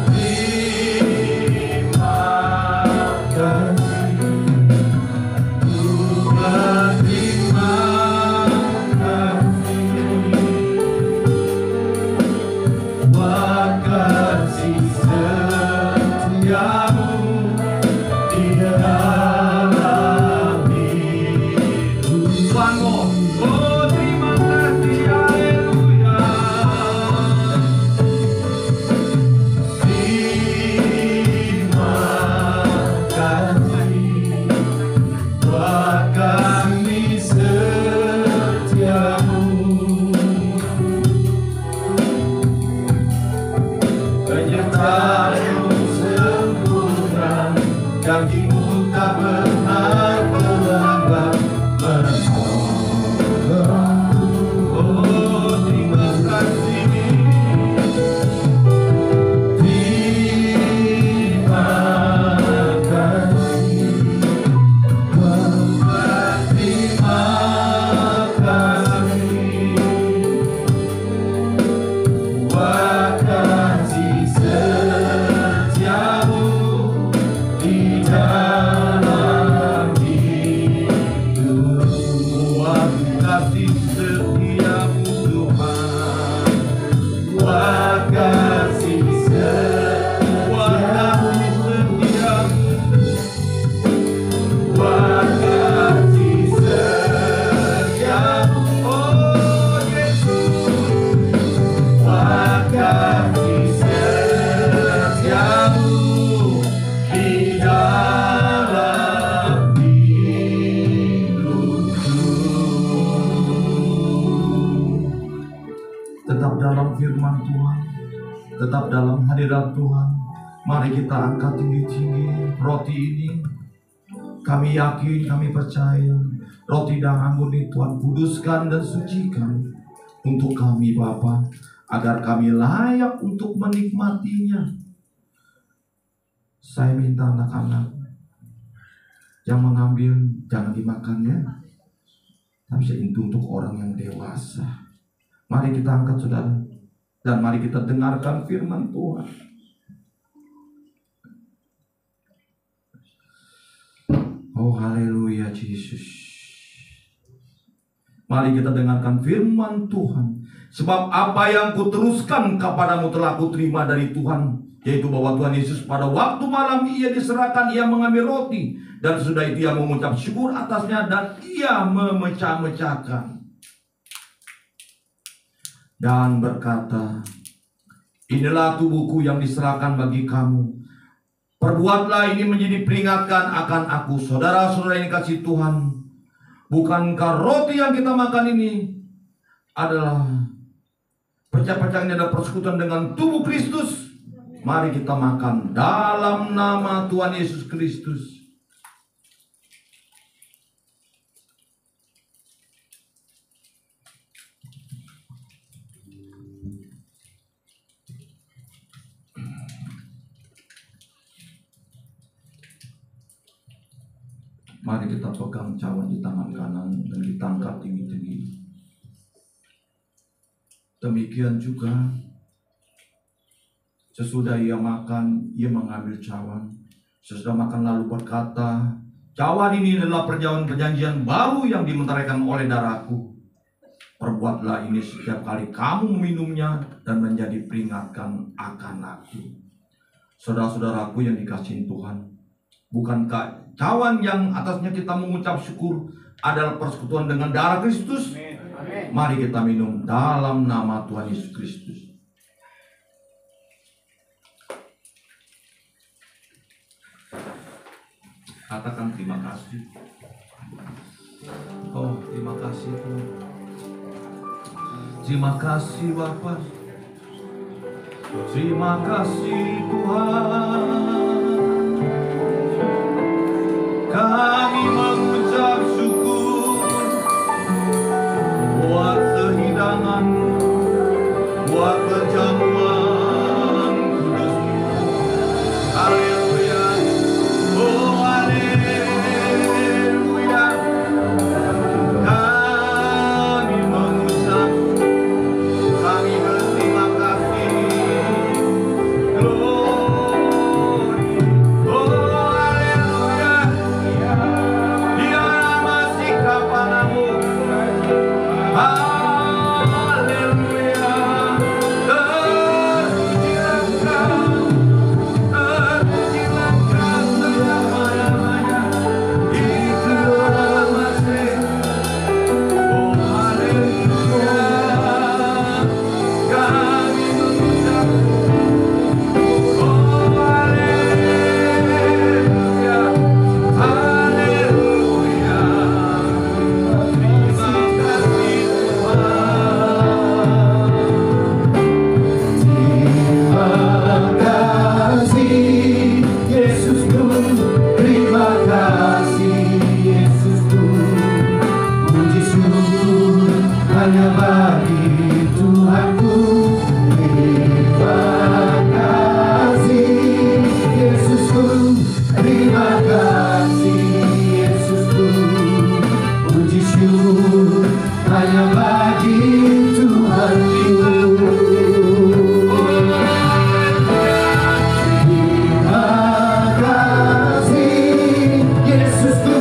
Terima kasih. Ku berterima kasih buat kasih setiamu di dalam hidupku. Oh, terima kasih, haleluya. Terima kasih buat kasih setiamu. Penyertaan-Mu sempurna, janji-Mu tak pernah terlambat menolongku. Oh, terima kasih. Terima kasih. Terima kasih buat kasih setiamu di dalam hidupku. Buat kasih setiamu Tuhan, buat kasih setiamu, buat kasih setiamu. Oh Yesus, buat kasih setiamu di dalam hidupku. Tetap dalam firman Tuhan, tetap dalam hadirat Tuhan. Mari kita angkat tinggi-tinggi roti ini. Kami yakin, kami percaya roti darah-Mu ini Tuhan kuduskan dan sucikan untuk kami Bapa, agar kami layak untuk menikmatinya. Saya minta anak-anak yang mengambil jangan dimakannya, tapi itu untuk orang yang dewasa. Mari kita angkat saudara, dan mari kita dengarkan firman Tuhan. Oh haleluya Yesus. Mari kita dengarkan firman Tuhan. Sebab apa yang kuteruskan kepadamu telah kuterima dari Tuhan, yaitu bahwa Tuhan Yesus pada waktu malam ia diserahkan, ia mengambil roti, dan sudah itu ia mengucap syukur atasnya, dan ia memecah-mecahkan dan berkata, inilah tubuhku yang diserahkan bagi kamu. Perbuatlah ini menjadi peringatan akan aku. Saudara-saudara yang dikasihi Tuhan, Bukankah roti yang kita makan ini adalah pecah-pecahnya adalah persekutuan dengan tubuh Kristus? Mari kita makan dalam nama Tuhan Yesus Kristus. Mari kita pegang cawan di tangan kanan dan ditangkap tinggi-tinggi. Demikian juga sesudah ia makan, ia mengambil cawan. Sesudah makan lalu berkata, cawan ini adalah perjanjian baru yang dimeteraikan oleh darahku. Perbuatlah ini setiap kali kamu meminumnya dan menjadi peringatan akan aku. Saudara-saudaraku yang dikasihi Tuhan, bukankah cawan yang atasnya kita mengucap syukur adalah persekutuan dengan darah Kristus? Amin. Mari kita minum dalam nama Tuhan Yesus Kristus. Katakan terima kasih. Oh, terima kasih Tuhan. Terima kasih Bapa. Terima kasih Tuhan. Kami mengucap syukur buat sehidangan, buat perjamuan kudus-Mu. Haleluya, oh haleluya. Kami mengucap, kami berterima kasih. Glory, oh haleluya. Dia masih kapalamu. Haleluya. Terpujilah Engkau, terpujilah Engkau selama-lamanya. Itu masih, oh haleluya. Kami mengucap, oh haleluya, haleluya. Terima kasih Yesusku, terima kasih Yesusku. Puji syukur hanya bagi Tuhanku. Terima kasih Yesusku, terima kasih Yesusku. Puji syukur hanya bagi Tuhanku. Terima kasih Yesusku,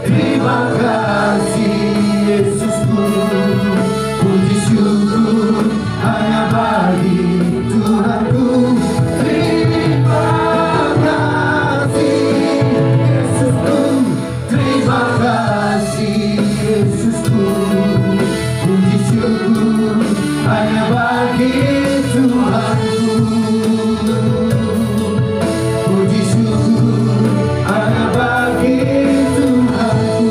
terima kasih Yesusku. Puji syukur hanya bagi Tuhanku. Terima kasih Yesusku, terima kasih Yesusku. Puji syukur hanya bagi Tuhanku. Puji syukur hanya bagi Tuhanku.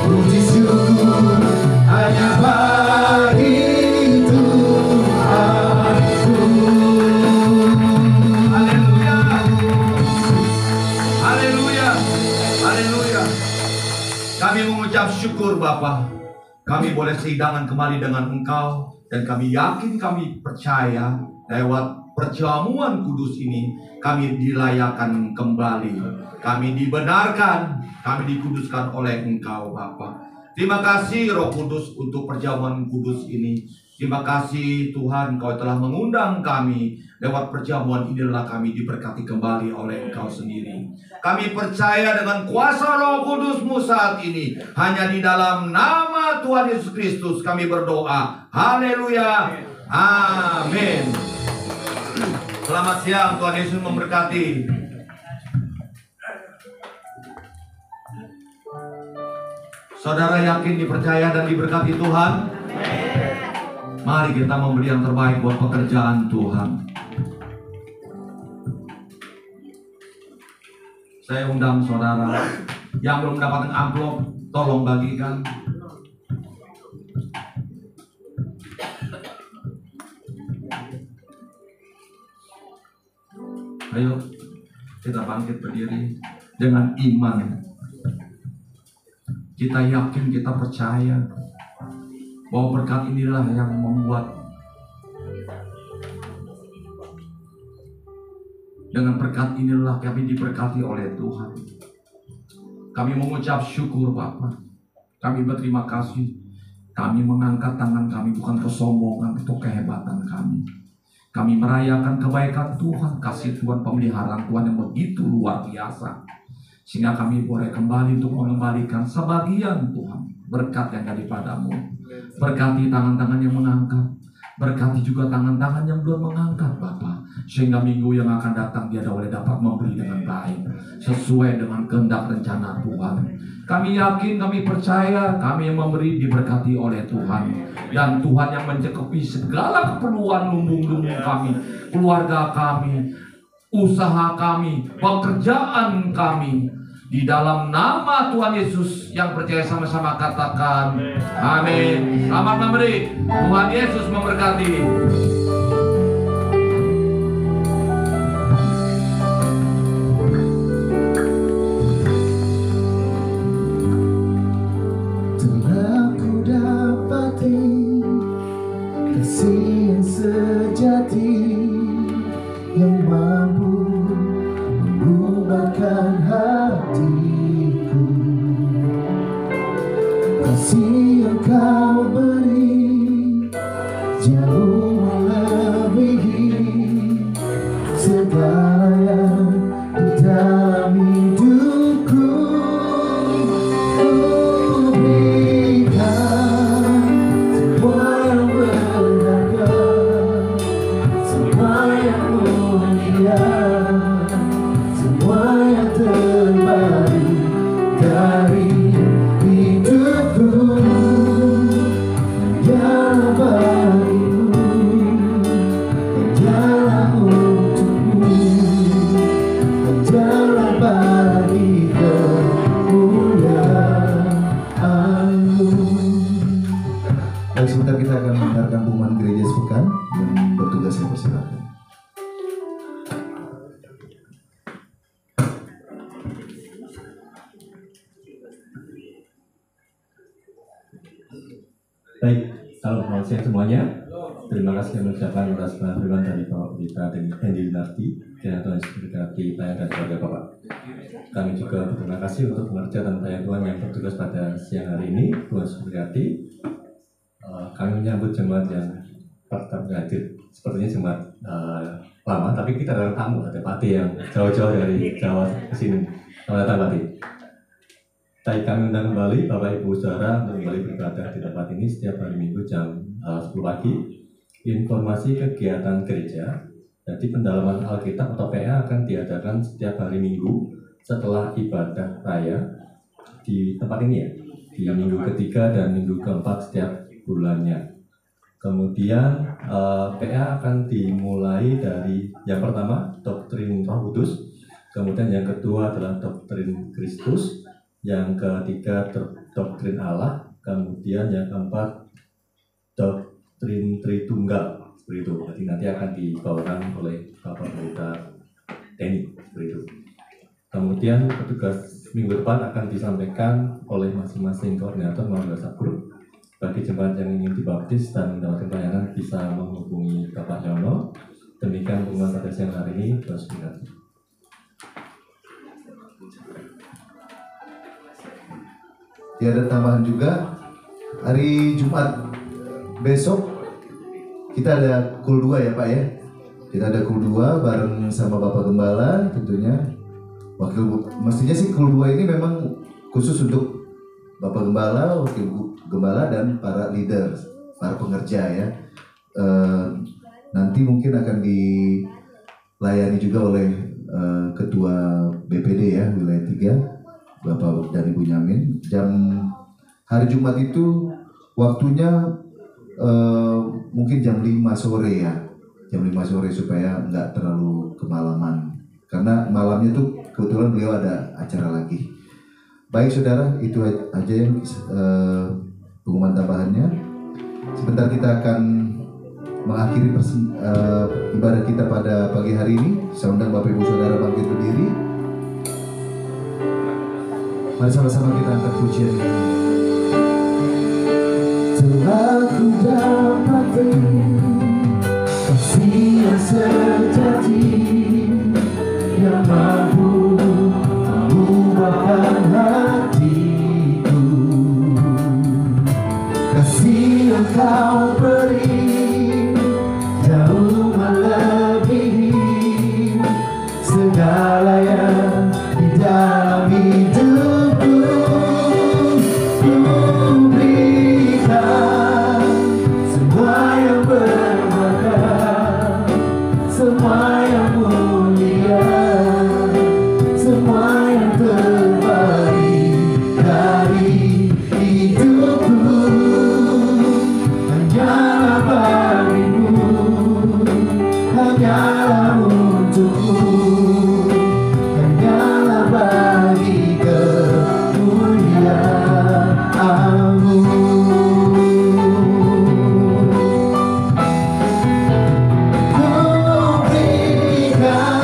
Puji syukur hanya bagi Tuhanku. haleluya. Haleluya. Haleluya. Kami mengucap syukur Bapa. Kami boleh sehidangan kembali dengan Engkau. Dan kami yakin, kami percaya lewat perjamuan kudus ini kami dilayakan kembali. Kami dibenarkan, kami dikuduskan oleh Engkau Bapa. Terima kasih Roh Kudus untuk perjamuan kudus ini. Terima kasih Tuhan, Engkau telah mengundang kami. Lewat perjamuan inilah kami diberkati kembali oleh Engkau sendiri. Kami percaya dengan kuasa Roh Kudus-Mu saat ini. Hanya di dalam nama Tuhan Yesus Kristus kami berdoa. Haleluya. Amin. Selamat siang, Tuhan Yesus memberkati. Saudara yakin dipercaya dan diberkati Tuhan? Mari kita memberi yang terbaik buat pekerjaan Tuhan. Saya undang saudara Yang belum mendapatkan amplop, tolong bagikan. Ayo kita bangkit berdiri dengan iman. Kita yakin, kita percaya bahwa berkat inilah yang membuat, dengan berkat inilah kami diberkati oleh Tuhan. Kami mengucap syukur Bapa. Kami berterima kasih. Kami mengangkat tangan kami bukan kesombongan atau kehebatan kami. Kami merayakan kebaikan Tuhan, kasih Tuhan, pemeliharaan Tuhan yang begitu luar biasa. Sehingga kami boleh kembali untuk mengembalikan sebagian Tuhan berkat yang daripadamu. Berkati tangan-tangan yang mengangkat. Berkati juga tangan-tangan yang belum mengangkat Bapa. Sehingga minggu yang akan datang dia dapat memberi dengan baik, sesuai dengan kehendak rencana Tuhan. Kami yakin, kami percaya, kami yang memberi diberkati oleh Tuhan. Dan Tuhan yang mencukupi segala keperluan lumbung-lumbung kami, keluarga kami, usaha kami, pekerjaan kami. Di dalam nama Tuhan Yesus yang percaya sama-sama katakan amin. Selamat memberi. Tuhan Yesus memberkati. Kasih yang sejati yang mampu mengubahkan hatiku. Kasih yang kau beri jauh melebihi segala yang di dalam hidupku. Sebentar kita akan mendengarkan pengumuman gereja sepekan. Yang bertugas saya persilakan. Baik, salam selamat siang semuanya. Terima kasih kami ucapkan atas firman dari Bapak Pendeta Hendy Narti. Kiranya Tuhan Yesus memberkati saya dan keluarga Bapak. Kami juga berterima kasih untuk pengerjaan pelayan Tuhan yang bertugas pada siang hari ini. Tuhan Yesus memberkati. Kami menyambut jemaat yang pertama hadir. Sepertinya jemaat lama, tapi kita adalah tamu. Ada Pati yang jauh-jauh dari Jawa ke sini. Selamat datang Pati. Baik, kami undang kembali Bapak Ibu Saudara untuk kembali beribadah di tempat ini setiap hari Minggu jam 10 pagi. Informasi kegiatan gereja, jadi pendalaman Alkitab atau PA akan diadakan setiap hari Minggu setelah ibadah raya di tempat ini ya, di minggu ketiga dan minggu keempat setiap bulannya. Kemudian PA akan dimulai dari yang pertama doktrin Roh Kudus, kemudian yang kedua adalah doktrin Kristus, yang ketiga doktrin Allah, kemudian yang keempat doktrin Tritunggal, seperti itu. Jadi nanti akan dibawakan oleh Bapak Pendeta Denny, seperti itu. Kemudian petugas minggu depan akan disampaikan oleh masing-masing koordinator melalui WhatsApp group. Bagi jemaat yang ingin dibaptis dan mendapatkan pelayanan bisa menghubungi Bapak Yono. Demikian pengumuman pada siang hari ini. Terus berkati. Ya, ada tambahan juga. Hari Jumat besok kita ada kul 2 ya Pak ya. Kita ada kul 2 bareng sama Bapak Gembala tentunya. Mestinya sih kul 2 ini memang khusus untuk Bapak Gembala, Wakil Gembala dan para leader, para pengerja ya. Nanti mungkin akan dilayani juga oleh Ketua BPD ya wilayah 3, Bapak dan Ibu Nyamin. Hari Jumat itu waktunya mungkin jam 5 sore ya, jam 5 sore supaya nggak terlalu kemalaman. Karena malamnya tuh kebetulan beliau ada acara lagi. Baik saudara, itu aja yang pengumuman tambahannya. Sebentar kita akan mengakhiri ibadah kita pada pagi hari ini. Saya undang Bapak Ibu Saudara bangkit berdiri. Mari sama-sama kita angkat pujian ini. Telah ku dapati kasih yang sejati yang mampu mengubahkan hatiku. Kasih yang kau beri jauh melebihi segala yang di dalam hidupku. Ku berikan semua yang berharga, semua yang mulia, semua yang terbaik dari hidupku. Hanyalah bagimu, hanyalah untukmu, hanyalah bagi kemuliaan-Mu. Ku berikan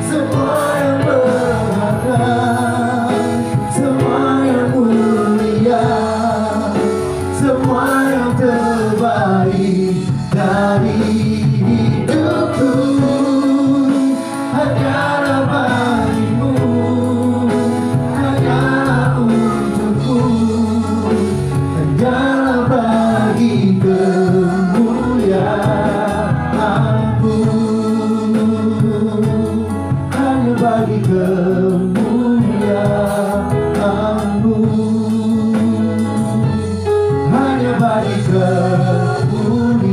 semua yang berharga, semua yang mulia, semua yang terbaik dari hidupku. Hanyalah bagimu, hanyalah untukmu, hanyalah bagi kemuliaan-Mu, hanya bagi kemuliaan-Mu, hanya bagi kemuliaan-Mu.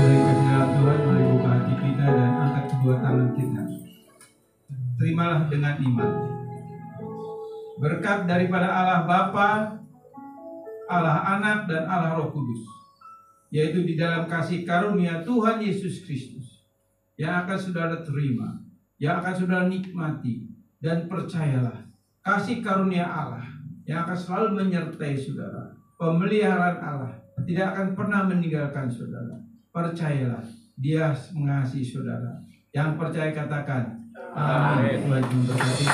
Dengan Tuhan, mari buka hati kita dan angkat kedua tangan kita. Terimalah dengan iman berkat daripada Allah Bapa, Allah Anak, dan Allah Roh Kudus, yaitu di dalam kasih karunia Tuhan Yesus Kristus, yang akan saudara terima, yang akan saudara nikmati, dan percayalah kasih karunia Allah yang akan selalu menyertai saudara. Pemeliharaan Allah tidak akan pernah meninggalkan saudara. Percayalah, Dia mengasihi saudara. Yang percaya katakan amin. Tuhan memberkati.